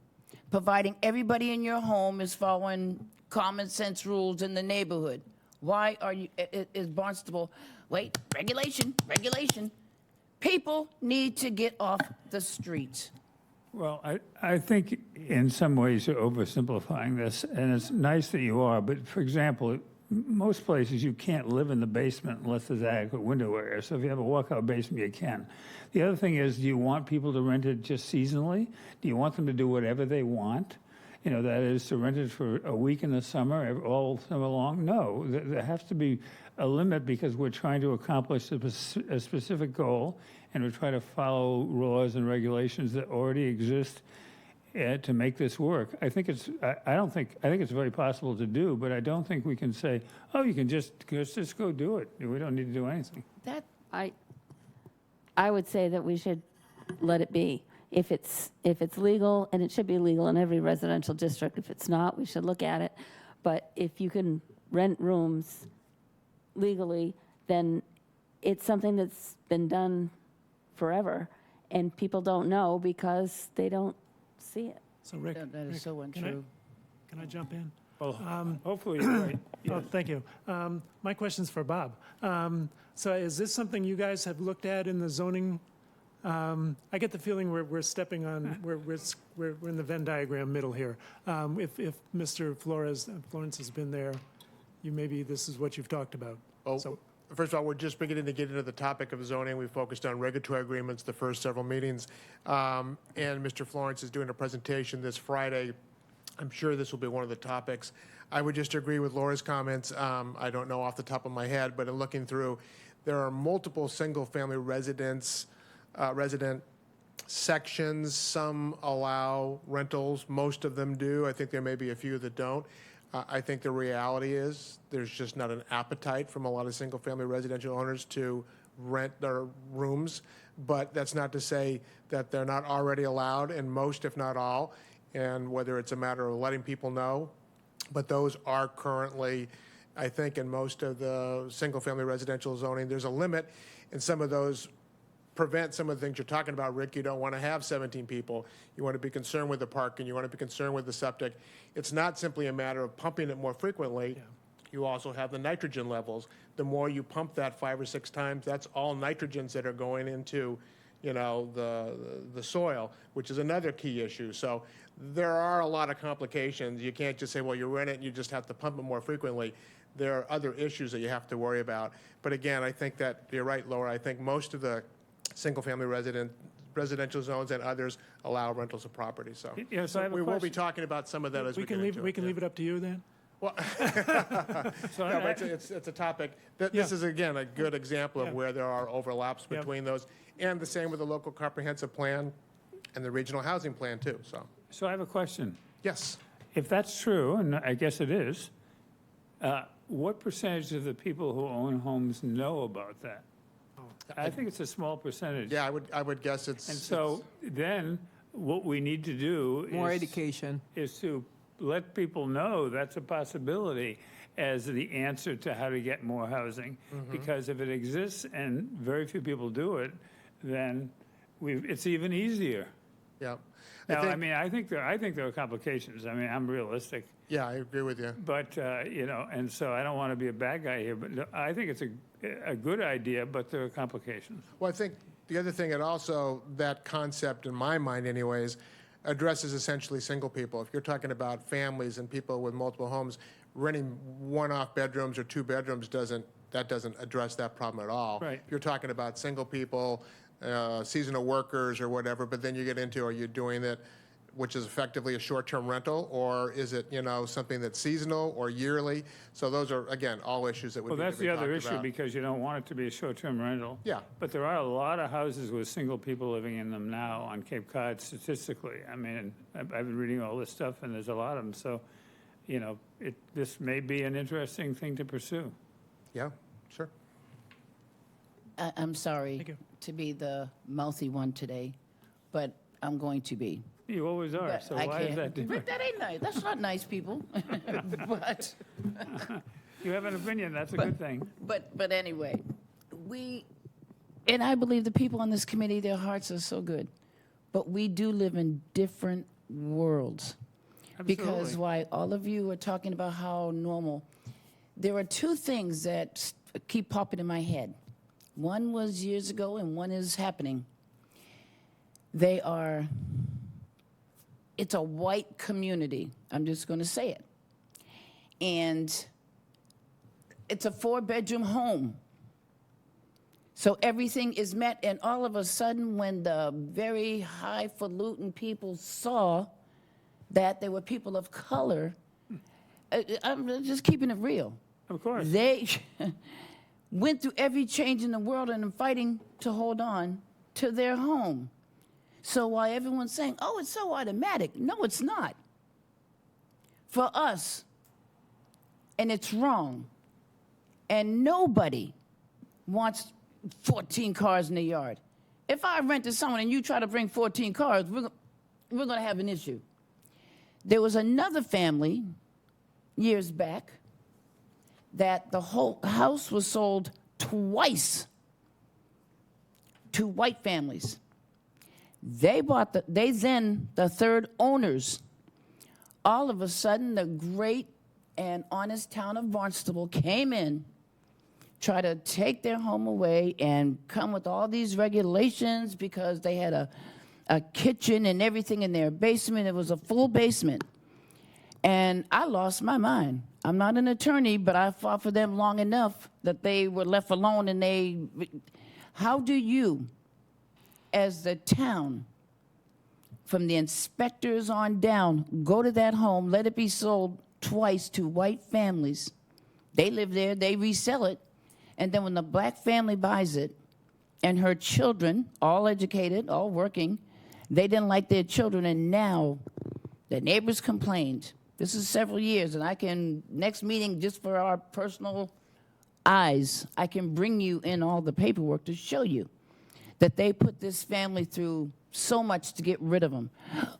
providing everybody in your home is following common sense rules in the neighborhood. Why is Barnstable, wait, regulation. People need to get off the streets. Well, I think in some ways you're oversimplifying this, and it's nice that you are, but for example, most places you can't live in the basement unless there's adequate window area. So if you have a walkout basement, you can. The other thing is, do you want people to rent it just seasonally? Do you want them to do whatever they want? You know, that is to rent it for a week in the summer, all summer long? No, there has to be a limit because we're trying to accomplish a specific goal, and we're trying to follow laws and regulations that already exist to make this work. I think it's very possible to do, but I don't think we can say, oh, you can just go do it. We don't need to do anything. I would say that we should let it be. If it's legal, and it should be legal in every residential district. If it's not, we should look at it. But if you can rent rooms legally, then it's something that's been done forever, and people don't know because they don't see it. So Rick, That is so can untrue. I jump in? Well, hopefully you're right. Oh, thank you. My question's for Bob. So is this something you guys have looked at in the zoning? I get the feeling we're stepping on, we're in the Venn diagram middle here. If Mr. Florence has been there, maybe this is what you've talked about. Oh, So- first of all, we're just beginning to get into the topic of zoning. We focused on regulatory agreements the first several meetings. And Mr. Florence is doing a presentation this Friday. I'm sure this will be one of the topics. I would just agree with Laura's comments. I don't know off the top of my head, but in looking through, there are multiple single-family resident sections. Some allow rentals. Most of them do. I think there may be a few that don't. I think the reality is there's just not an appetite from a lot of single-family residential owners to rent their rooms. But that's not to say that they're not already allowed in most, if not all, and whether it's a matter of letting people know. But those are currently, I think, in most of the single-family residential zoning. There's a limit, and some of those prevent some of the things you're talking about, Rick. You don't want to have 17 people. You want to be concerned with the parking. You want to be concerned with the septic. It's not simply a matter of pumping it more frequently. Yeah. You also have the nitrogen levels. The more you pump that 5 or 6 times, that's all nitrogens that are going into, the soil, which is another key issue. So there are a lot of complications. You can't just say, well, you rent it and you just have to pump it more frequently. There are other issues that you have to worry about. But again, I think that you're right, Laura. I think most of the single-family residential zones and others allow rentals of property. So, Yeah, so I have a we will be question. talking about some of that as we can get leave, into we it. can leave it up to you then? Well, So no, but it's a topic. This Yeah. is, again, a good example Yeah. of where there are overlaps Yeah. between those. And the same with the local comprehensive plan and the regional housing plan, too. So I have a question. Yes. If that's true, and I guess it is, what percentage of the people who own homes know about that? I think it's a small percentage. Yeah, I would guess it's. And so then what we need to do More is, education. is to let people know that's a possibility as the answer to how to get more housing. Because if it exists and very few people do it, then it's even easier. Yeah. Now, I think there are complications. I mean, I'm realistic. Yeah, I agree with you. But, and so I don't want to be a bad guy here, but I think it's a good idea, but there are complications. Well, I think the other thing, it also, that concept, in my mind anyways, addresses essentially single people. If you're talking about families and people with multiple homes, renting one-off bedrooms or 2 bedrooms doesn't address that problem at all. Right. If you're talking about single people, seasonal workers or whatever, but then you get into, are you doing it, which is effectively a short-term rental, or is it, something that's seasonal or yearly? So those are, again, all issues that would Well, need that's to be the other talked issue, about. because you don't want it to be a short-term rental. Yeah. But there are a lot of houses with single people living in them now on Cape Cod statistically. I mean, I've been reading all this stuff, and there's a lot of them. So, this may be an interesting thing to pursue. Yeah, sure. I'm sorry Thank you. to be the mouthy one today, but I'm going to be. You always are, But so I why is can't- that different? But that ain't nice. That's not nice, people. But You have an opinion, that's a good thing. But anyway, and I believe the people on this committee, their hearts are so good, but we do live in different worlds. Because Absolutely. while all of you are talking about how normal, there are 2 things that keep popping in my head. One was years ago, and one is happening. It's a white community. I'm just going to say it. And it's a 4-bedroom home. So everything is met, and all of a sudden, when the very highfalutin people saw that there were people of color, I'm just keeping it real. Of course. They went through every change in the world and are fighting to hold on to their home. So while everyone's saying, oh, it's so automatic, no, it's not. For us, and it's wrong. And nobody wants 14 cars in the yard. If I rent to someone and you try to bring 14 cars, we're going to have an issue. There was another family years back that the whole house was sold twice to white families. They then, the third owners, all of a sudden, the great and honest town of Barnstable came in, try to take their home away and come with all these regulations because they had a kitchen and everything in their basement. It was a full basement. And I lost my mind. I'm not an attorney, but I fought for them long enough that they were left alone. And how do you, as the town, from the inspectors on down, go to that home, let it be sold twice to white families? They live there, they resell it. And then when the black family buys it, and her children, all educated, all working, they didn't like their children, and now the neighbors complained. This is several years, and I can, next meeting, just for our personal eyes, I can bring you in all the paperwork to show you that they put this family through so much to get rid of them.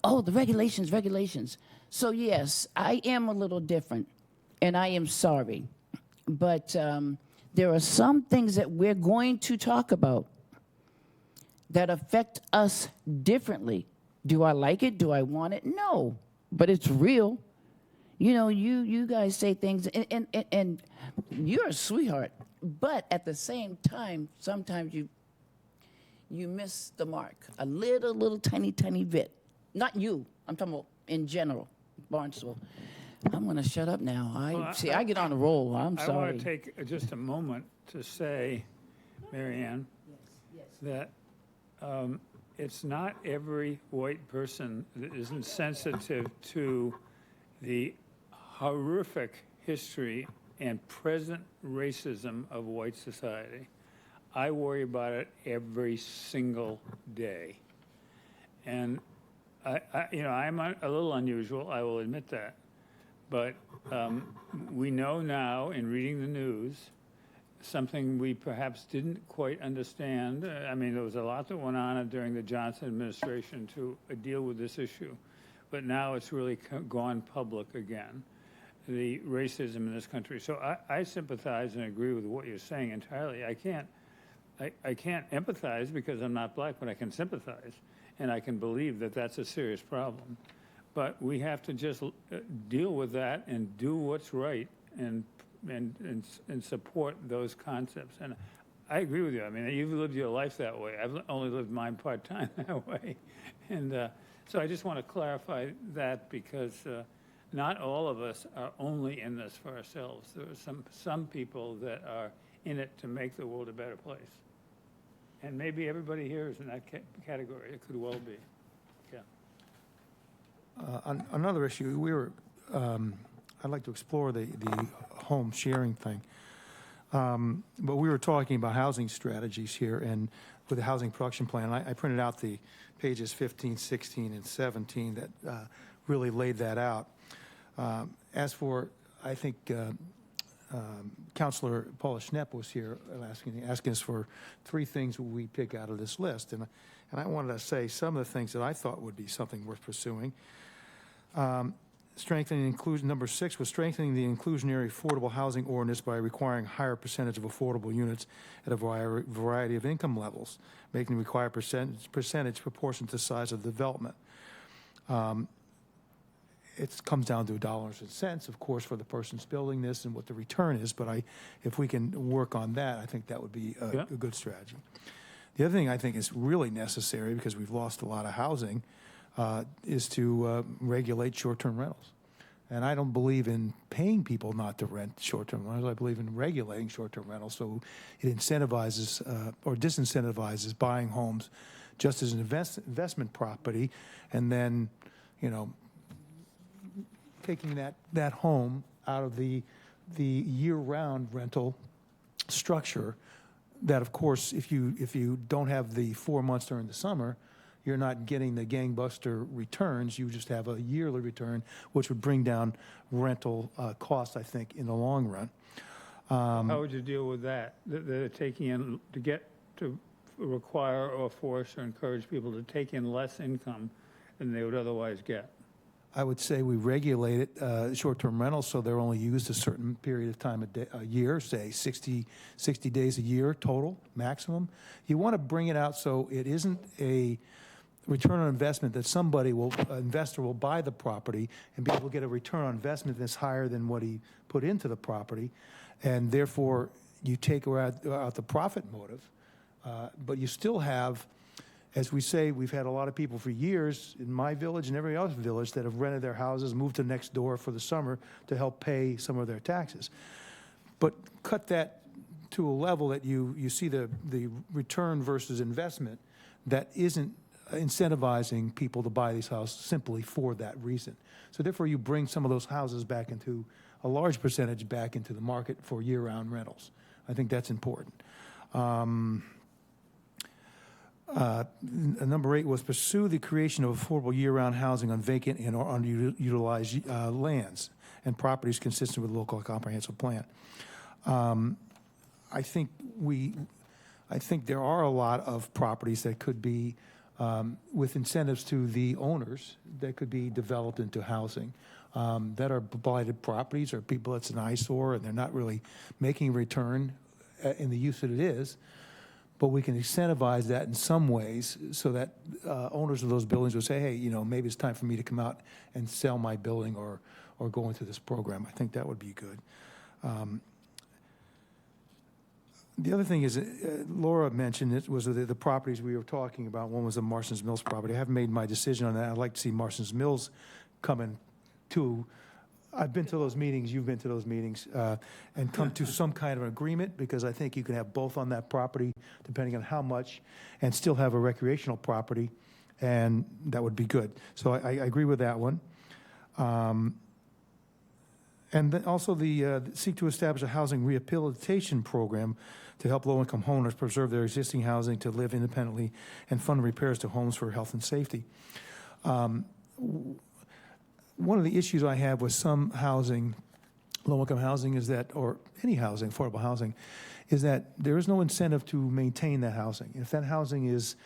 Oh, the regulations, regulations. So yes, I am a little different, and I am sorry. But there are some things that we're going to talk about that affect us differently. Do I like it? Do I want it? No, but it's real. You know, you guys say things, and you're a sweetheart, but at the same time, sometimes you miss the mark a little tiny bit. Not you, I'm talking about in general, Barnstable. I'm going to shut up now. I get on a roll. I'm sorry. I want to take just a moment to say, Mary Ann, that it's not every white person that isn't sensitive to the horrific history and present racism of white society. I worry about it every single day. And I'm a little unusual, I will admit that. But we know now in reading the news, something we perhaps didn't quite understand. I mean, there was a lot that went on during the Johnson administration to deal with this issue. But now it's really gone public again, the racism in this country. So I sympathize and agree with what you're saying entirely. I can't empathize because I'm not black, but I can sympathize. And I can believe that that's a serious problem. But we have to just deal with that and do what's right and support those concepts. And I agree with you. I mean, you've lived your life that way. I've only lived mine part-time that way. And so I just want to clarify that because not all of us are only in this for ourselves. There are some people that are in it to make the world a better place. And maybe everybody here is in that category. It could well be. Yeah. Another issue, I'd like to explore the home sharing thing. But we were talking about housing strategies here, and with the housing production plan, I printed out the pages 15, 16, and 17 that really laid that out. As for, I think, Councilor Paula Schnepp was here asking us for 3 things we pick out of this list. And I wanted to say some of the things that I thought would be something worth pursuing. Strengthening inclusion. Number 6 was strengthening the inclusionary affordable housing ordinance by requiring higher percentage of affordable units at a variety of income levels, making the required percentage proportionate to the size of the development. It comes down to dollars and cents, of course, for the person's building this and what the return is. But if we can work on that, I think that would be a good strategy. The other thing I think is really necessary, because we've lost a lot of housing, is to regulate short-term rentals. And I don't believe in paying people not to rent short-term rentals. I believe in regulating short-term rentals so it incentivizes or disincentivizes buying homes just as an investment property, and then, taking that home out of the year-round rental structure. That, of course, if you don't have the 4 months during the summer, you're not getting the gangbuster returns. You just have a yearly return, which would bring down rental costs, I think, in the long run. How would you deal with that? They're taking in to require or force or encourage people to take in less income than they would otherwise get? I would say we regulate it, short-term rentals, so they're only used a certain period of time a year, say 60 days a year total, maximum. You want to bring it out so it isn't return on investment that somebody will, an investor will buy the property and be able to get a return on investment that's higher than what he put into the property, and therefore you take out the profit motive, but you still have, as we say, we've had a lot of people for years in my village and every other village that have rented their houses, moved to next door for the summer to help pay some of their taxes. But cut that to a level that you see the return versus investment that isn't incentivizing people to buy these houses simply for that reason. So therefore, you bring some of those houses back into, a large percentage back into the market for year-round rentals. I think that's important. Number 8 was pursue the creation of affordable year-round housing on vacant and or underutilized lands and properties consistent with local comprehensive plan. I think there are a lot of properties that could be, with incentives to the owners, that could be developed into housing that are blighted properties or people that's an eyesore and they're not really making a return in the use that it is. But we can incentivize that in some ways so that owners of those buildings will say, hey, maybe it's time for me to come out and sell my building or go into this program. I think that would be good. The other thing is, Laura mentioned it was the properties we were talking about. One was the Marston's Mills property. I haven't made my decision on that. I'd like to see Marston's Mills come in too. I've been to those meetings, you've been to those meetings, and come to some kind of an agreement, because I think you can have both on that property, depending on how much, and still have a recreational property, and that would be good. So I agree with that one. And then also seek to establish a housing rehabilitation program to help low-income homeowners preserve their existing housing to live independently and fund repairs to homes for health and safety. One of the issues I have with some housing, low-income housing, is that, or any housing, affordable housing, is that there is no incentive to maintain that housing. If that housing is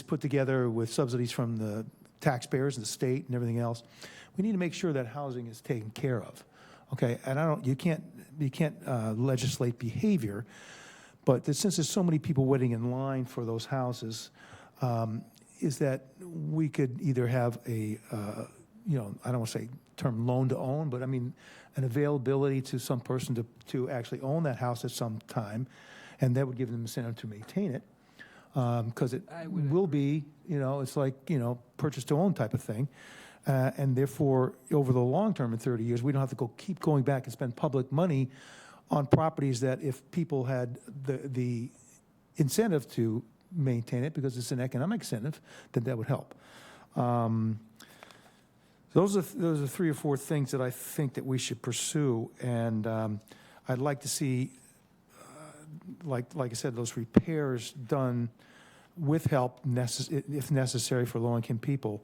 put together with subsidies from the taxpayers and the state and everything else, we need to make sure that housing is taken care of. Okay, and you can't legislate behavior, but since there's so many people waiting in line for those houses, is that we could either have a I don't want to say term loan to own, but I mean an availability to some person to actually own that house at some time, and that would give them incentive to maintain it, because it will be, it's like, purchase to own type of thing. And therefore, over the long term, in 30 years, we don't have to keep going back and spend public money on properties that, if people had the incentive to maintain it, because it's an economic incentive, then that would help. Those are 3 or 4 things that I think that we should pursue, and I'd like to see, like I said, those repairs done with help, if necessary, for low-income people.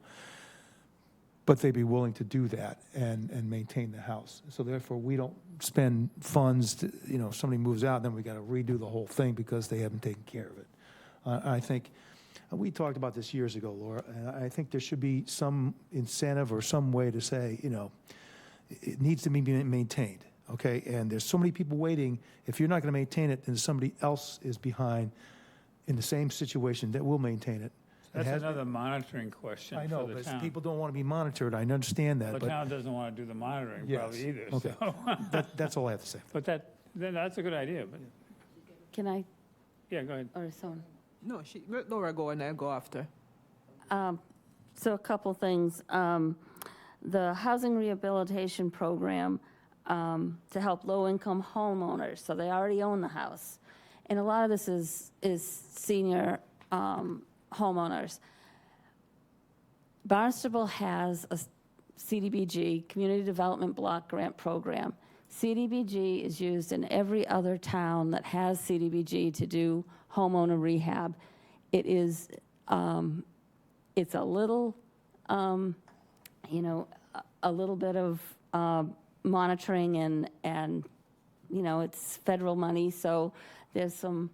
But they'd be willing to do that and maintain the house. So therefore, we don't spend funds to, if somebody moves out, then we got to redo the whole thing because they haven't taken care of it. I think, we talked about this years ago, Laura, and I think there should be some incentive or some way to say, it needs to be maintained, okay? And there's so many people waiting. If you're not going to maintain it, then somebody else is behind in the same situation that will maintain it. That's another monitoring question I know, for the but town. people don't want to be monitored. I understand that. The but town doesn't want to do the monitoring Yes. probably either. Okay. So. That's all I have to say. But that's a good idea. But Can I, yeah, go ahead. or someone? No, let Laura go and I'll go after. So a couple things. The housing rehabilitation program to help low-income homeowners, so they already own the house. And a lot of this is senior homeowners. Barnstable has a CDBG, Community Development Block Grant Program. CDBG is used in every other town that has CDBG to do homeowner rehab. It is, it's a little, a little bit of monitoring and it's federal money, so there's some,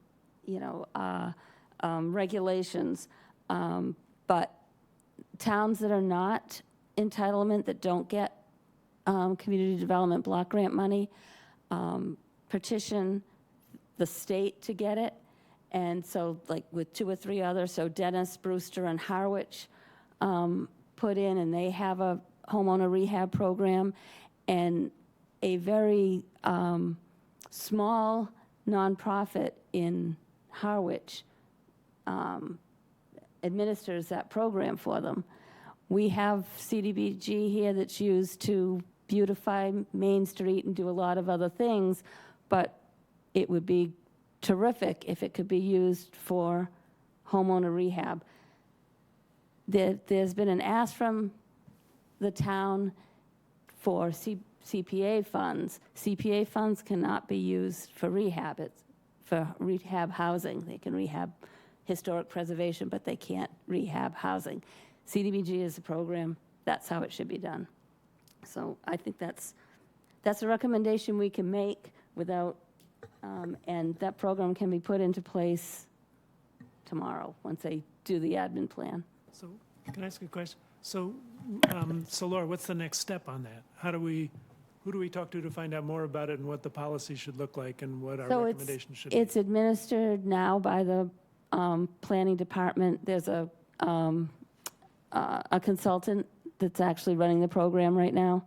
regulations. But towns that are not entitlement, that don't get community development block grant money, petition the state to get it. And so, like with 2 or 3 others, so Dennis, Brewster, and Harwich, put in, and they have a homeowner rehab program, and a very small nonprofit in Harwich administers that program for them. We have CDBG here that's used to beautify Main Street and do a lot of other things, but it would be terrific if it could be used for homeowner rehab. There's been an ask from the town for CPA funds. CPA funds cannot be used for rehab. It's for rehab housing. They can rehab historic preservation, but they can't rehab housing. CDBG is a program. That's how it should be done. So I think that's a recommendation we can make without, and that program can be put into place tomorrow once they do the admin plan. So can I ask a question? So Laura, what's the next step on that? Who do we talk to find out more about it and what the policy should look like and what our recommendations should be? It's administered now by the planning department. There's a consultant that's actually running the program right now.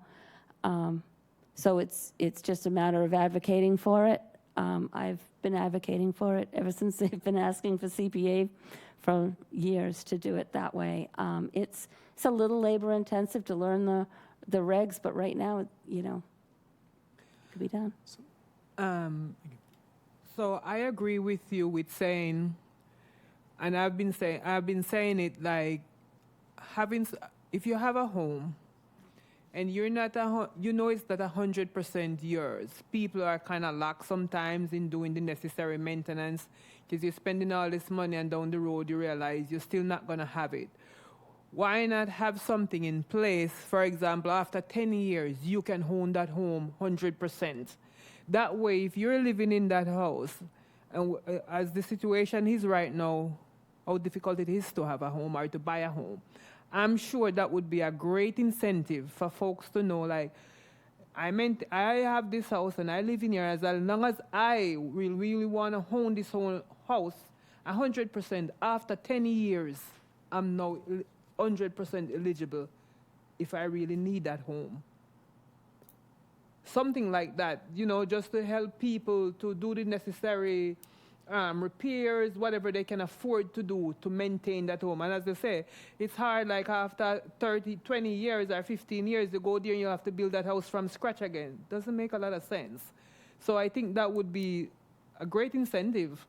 So it's just a matter of advocating for it. I've been advocating for it ever since they've been asking for CPA for years to do it that way. It's a little labor intensive to learn the regs, but right now, you know, it could be done. So I agree with you with saying, and I've been saying it like if you have a home and you're not you know it's not 100% yours. People are kind of lax sometimes in doing the necessary maintenance because you're spending all this money and down the road you realize you're still not going to have it. Why not have something in place? For example, after 10 years, you can own that home 100%. That way, if you're living in that house, and as the situation is right now, how difficult it is to have a home or to buy a home, I'm sure that would be a great incentive for folks to know, like, I have this house and I live in here. As long as I will really want to own this whole house 100%, after 10 years, I'm now 100% eligible if I really need that home. Something like that, you know, just to help people to do the necessary repairs, whatever they can afford to do to maintain that home. And as I say, it's hard, like after 30, 20 years or 15 years, you go there and you have to build that house from scratch again. Doesn't make a lot of sense. So I think that would be a great incentive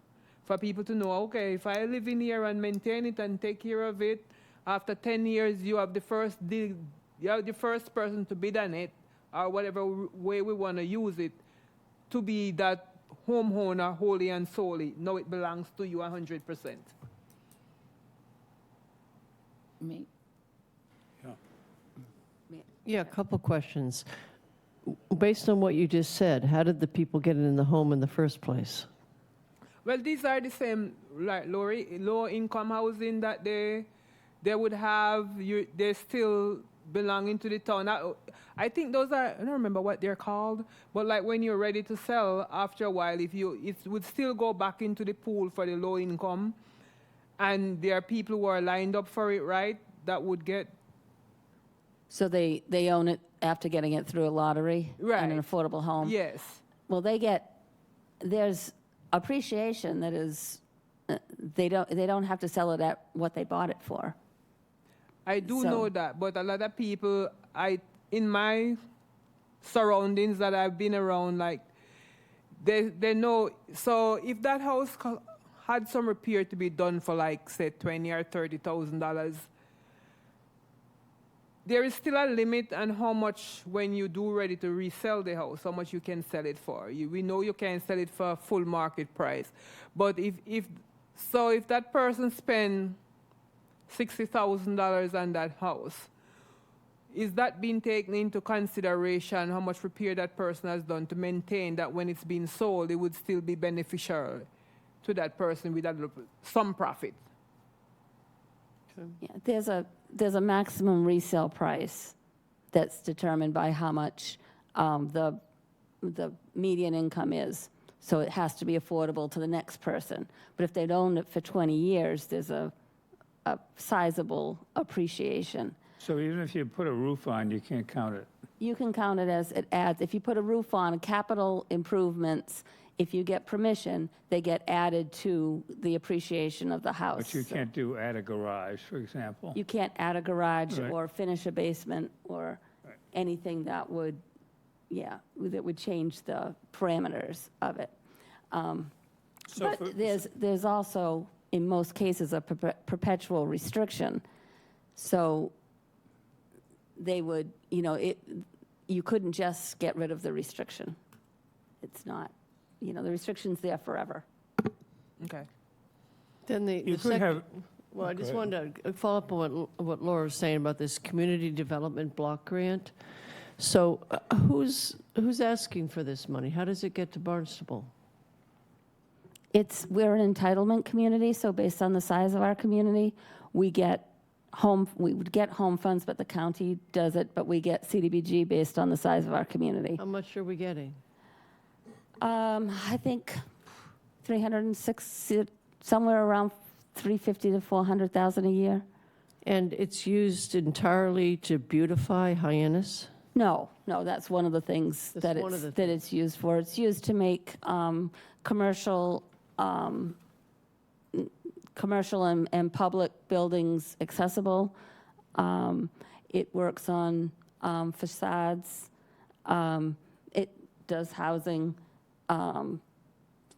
for people to know, okay, if I live in here and maintain it and take care of it, after 10 years, you have the first person to bid on it, or whatever way we want to use it, to be that homeowner wholly and solely. Now it belongs to you 100%. Me? Yeah, a couple questions. Based on what you just said, how did the people get in the home in the first place? Well, these are the same, like low-income housing that they would have. They're still belonging to the town. I think those are, I don't remember what they're called, but like when you're ready to sell, after a while, it would still go back into the pool for the low income, and there are people who are lined up for it, right, that would get. So they own it after getting it through a lottery Right. and an affordable home? Yes. Well, there's appreciation that is, they don't have to sell it at what they bought it for. I do So- know that, but a lot of people, in my surroundings that I've been around, like, they know. So if that house had some repair to be done for, like, say, $20,000 or $30,000, there is still a limit on how much, when you do ready to resell the house, how much you can sell it for. We know you can't sell it for full market price, but if that person spend $60,000 on that house, is that being taken into consideration, how much repair that person has done to maintain that when it's being sold, it would still be beneficial to that person with some profit? Yeah, there's a maximum resale price that's determined by how much the median income is. So it has to be affordable to the next person. But if they'd owned it for 20 years, there's a a sizable appreciation. So even if you put a roof on, you can't count it. You can count it as it adds. If you put a roof on, capital improvements, if you get permission, they get added to the appreciation of the house. But you can't add a garage, for example. You can't add a garage Right. or finish a basement or anything that would, that would change the parameters of it. So for- But there's also, in most cases, a perpetual restriction. So they would, you couldn't just get rid of the restriction. It's not, the restriction's there forever. Okay. Then the You could second, have, well, I just Go ahead. wanted to follow up on what Laura was saying about this community development block grant. So who's asking for this money? How does it get to Barnstable? We're an entitlement community, so based on the size of our community, we would get home funds, but the county does it, but we get CDBG based on the size of our community. How much are we getting? I think 306, somewhere around 350 to 400,000 a year. And it's used entirely to beautify Hyannis? No, that's one of the things That's that one of the it's used for. It's used to make commercial and public buildings accessible. It works on facades. It does housing.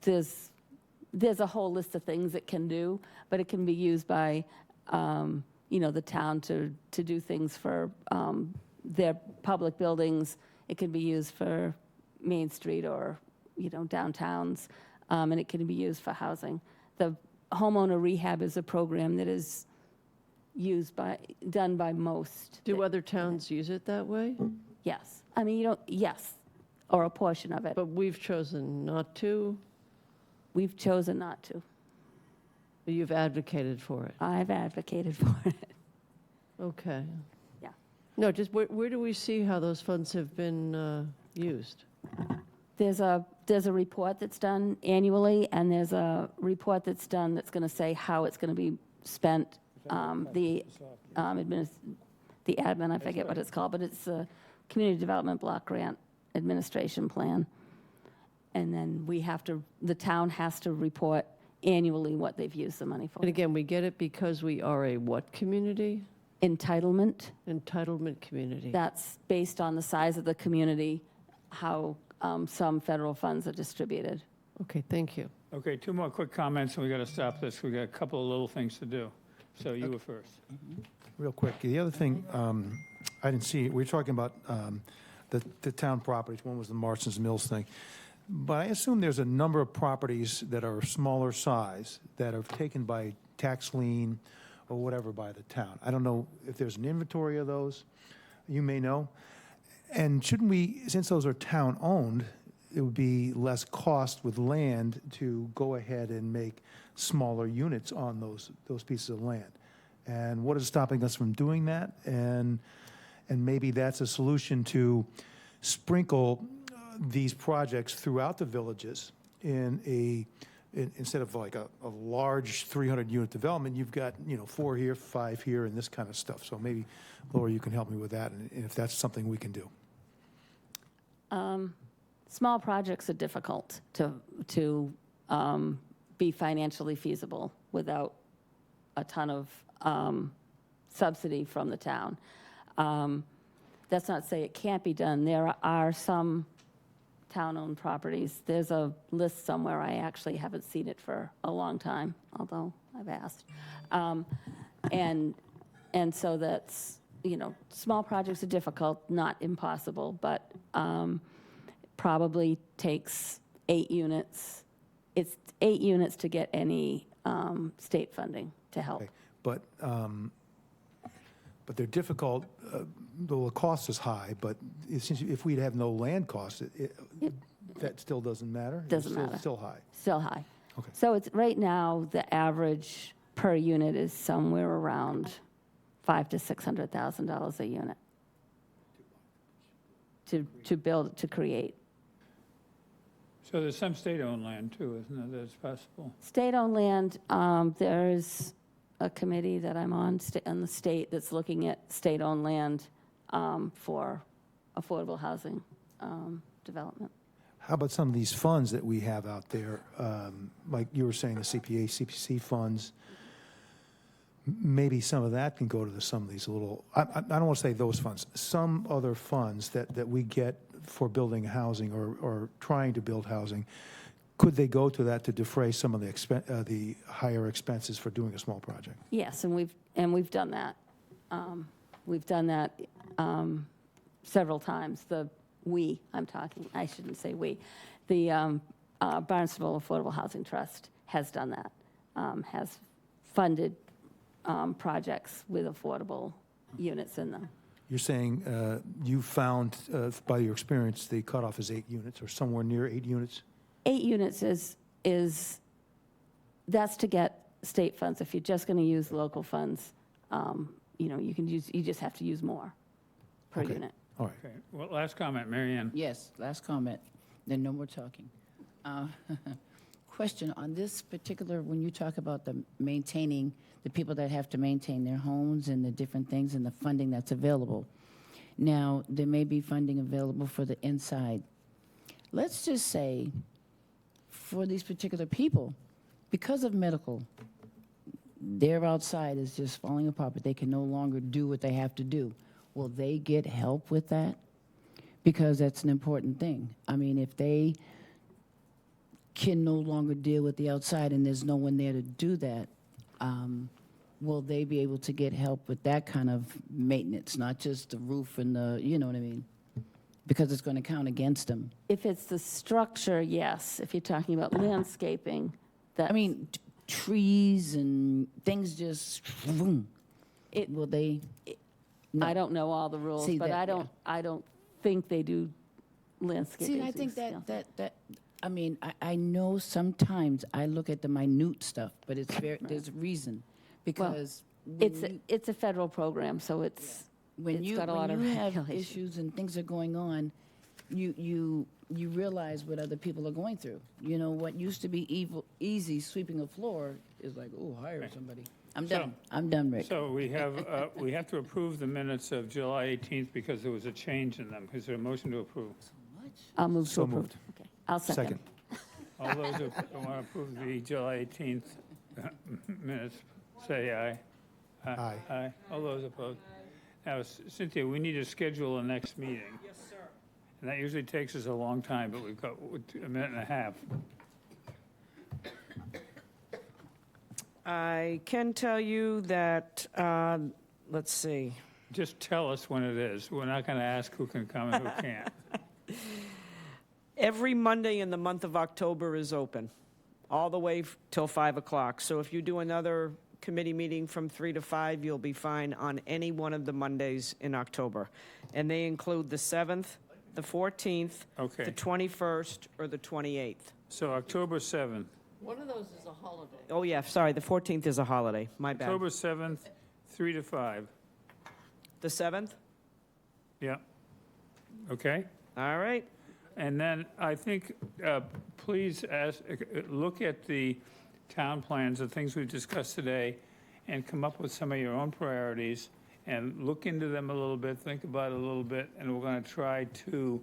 There's a whole list of things it can do, but it can be used by the town to do things for their public buildings. It can be used for Main Street or downtowns, and it can be used for housing. The homeowner rehab is a program that is done by most. Do other towns use it that way? Yes. I mean, yes, or a portion of it. But we've chosen not to. We've chosen not to. You've advocated for it. I've advocated for it. Okay. Yeah. No, just where do we see how those funds have been used? There's a report that's done annually, and there's a report that's done that's going to say how it's going to be spent. The admin, I forget what it's called, but it's a Community Development Block Grant Administration Plan. And then the town has to report annually what they've used the money for. And again, we get it because we are a what community? Entitlement. Entitlement community. That's based on the size of the community, how some federal funds are distributed. Okay, thank you. Okay, 2 more quick comments, and we got to stop this. We got a couple of little things to do. So you were first. Real quick, the other thing, I didn't see, we were talking about the town properties. One was the Marston's Mills thing. But I assume there's a number of properties that are smaller size that are taken by tax lien or whatever by the town. I don't know if there's an inventory of those. You may know. And shouldn't we, since those are town-owned, it would be less cost with land to go ahead and make smaller units on those pieces of land. And what is stopping us from doing that? And maybe that's a solution to sprinkle these projects throughout the villages instead of like a large 300-unit development, you've got 4 here, 5 here, and this kind of stuff. So maybe, Laura, you can help me with that, and if that's something we can do. Small projects are difficult to be financially feasible without a ton of subsidy from the town. That's not to say it can't be done. There are some town-owned properties. There's a list somewhere. I actually haven't seen it for a long time, although I've asked. And so that's, small projects are difficult, not impossible, but probably takes 8 units. It's 8 units to get any state funding to help. Okay. But they're difficult. The cost is high, but if we'd have no land costs, that still doesn't matter? Doesn't matter. Still high? Still high. Okay. So it's right now, the average per unit is somewhere around $500,000 to $600,000 a unit to build, to create. So there's some state-owned land too, isn't there, that's possible? State-owned land, there's a committee that I'm on, on the state, that's looking at state-owned land for affordable housing development. How about some of these funds that we have out there, like you were saying, the CPA, CPC funds? Maybe some of that can go to some of these little, I don't want to say those funds, some other funds that we get for building housing or trying to build housing. Could they go to that to defray some of the higher expenses for doing a small project? Yes, and we've done that. We've done that several times. I'm talking, I shouldn't say we. The Barnstable Affordable Housing Trust has done that, has funded projects with affordable units in them. You're saying you found, by your experience, the cutoff is 8 units or somewhere near 8 units? 8 units that's to get state funds. If you're just going to use local funds, you just have to use more per Okay. unit. All right. Okay, well, last comment, Mary Ann. Yes, last comment, then no more talking. Question, on this particular, when you talk about the people that have to maintain their homes and the different things and the funding that's available. Now, there may be funding available for the inside. Let's just say, for these particular people, because of medical, their outside is just falling apart, but they can no longer do what they have to do. Will they get help with that? Because that's an important thing. I mean, if they can no longer deal with the outside and there's no one there to do that, will they be able to get help with that kind of maintenance, not just the roof and the, you know what I mean? Because it's going to count against them. If it's the structure, yes. If you're talking about landscaping, that I mean, trees and things just, boom. Will they? No. I don't know all the rules, See, but that- I don't think they do landscaping. See, I think still. I mean, I know sometimes I look at the minute stuff, but it's there's a reason. Because It's a federal program, so it's got a lot of when you have regulations. issues and things are going on, you realize what other people are going through. You know, what used to be easy, sweeping a floor, is like, oh, hire somebody. I'm done. I'm done, Rick. So we have to approve the minutes of July 18th because there was a change in them. Is there a motion to approve? I'll move to So approve. moved. Okay, I'll second. All those who want to approve the July 18th minutes, say aye. Aye. Aye. All those opposed? Now, Cynthia, we need to schedule a next meeting. Yes, sir. And that usually takes us a long time, but we've got a minute and a half. I can tell you that, let's see. Just tell us when it is. We're not going to ask who can come and who can't. Every Monday in the month of October is open, all the way till 5 o'clock. So if you do another committee meeting from 3 to 5, you'll be fine on any one of the Mondays in October. And they include the 7th, the 14th, Okay. the 21st, or the 28th. So October 7th. One of those is a holiday. Oh, yeah, sorry, the 14th is a holiday, my bad. October 7th, 3 to 5. The 7th? Yeah. Okay? All right. And then I think, please look at the town plans, the things we've discussed today, and come up with some of your own priorities, and look into them a little bit, think about it a little bit, and we're going to try to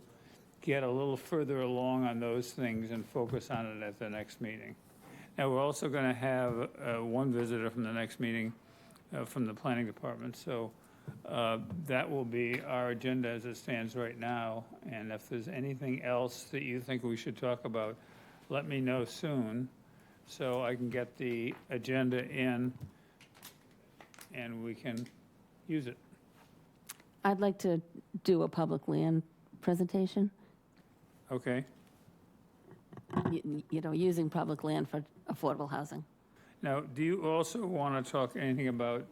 get a little further along on those things and focus on it at the next meeting. Now, we're also going to have one visitor from the next meeting from the planning department, so that will be our agenda as it stands right now. And if there's anything else that you think we should talk about, let me know soon so I can get the agenda in and we can use it. I'd like to do a public land presentation, Okay? Using public land for affordable housing. Now, do you also want to talk anything about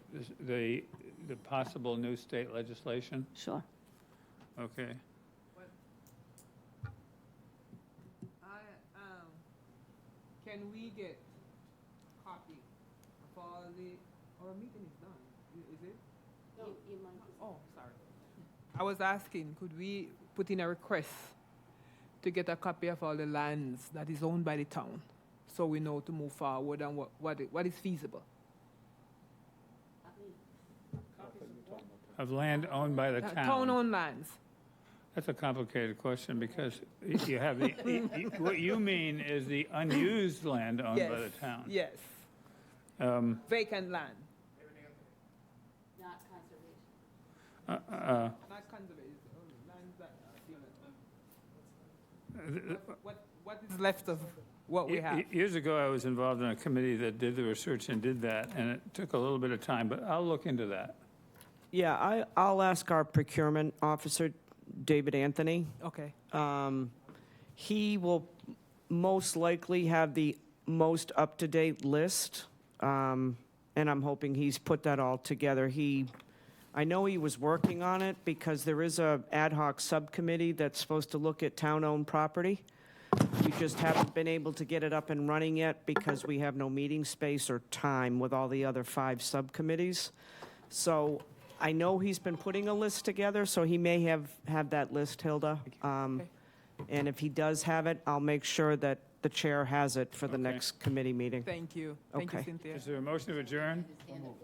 the possible new state legislation? Sure. Okay. Can we get copy of all our meeting is done, is it? Oh, sorry. I was asking, could we put in a request to get a copy of all the lands that is owned by the town, so we know to move forward and what is feasible? Of land owned by the town? Town-owned lands. That's a complicated question because you have the, what you mean is the unused land owned by the town. Yes. Vacant land. Not conservation. Not conservation. Lands that are still what is left of what we have? Years ago, I was involved in a committee that did the research and did that, and it took a little bit of time, but I'll look into that. Yeah, I'll ask our procurement officer, David Anthony. Okay. He will most likely have the most up-to-date list, and I'm hoping he's put that all together. I know he was working on it because there is a ad hoc subcommittee that's supposed to look at town-owned property. We just haven't been able to get it up and running yet because we have no meeting space or time with all the other 5 subcommittees. So I know he's been putting a list together, so he may have that list, Hilda. And if he does have it, I'll make sure that the chair has it for the next committee meeting. Thank you. Thank you, Okay. Cynthia. Is there a motion to adjourn? Just a minute,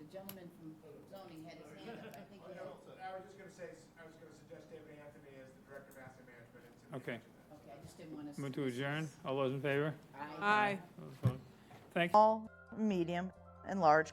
the gentleman from zoning had his hand up. I think he had. I was just going to say, I was going to suggest David Anthony as the Director of Asset Management. Okay. Okay, I just didn't want to. Move to adjourn. All those in favor? Aye. Thank you. Small, medium, and large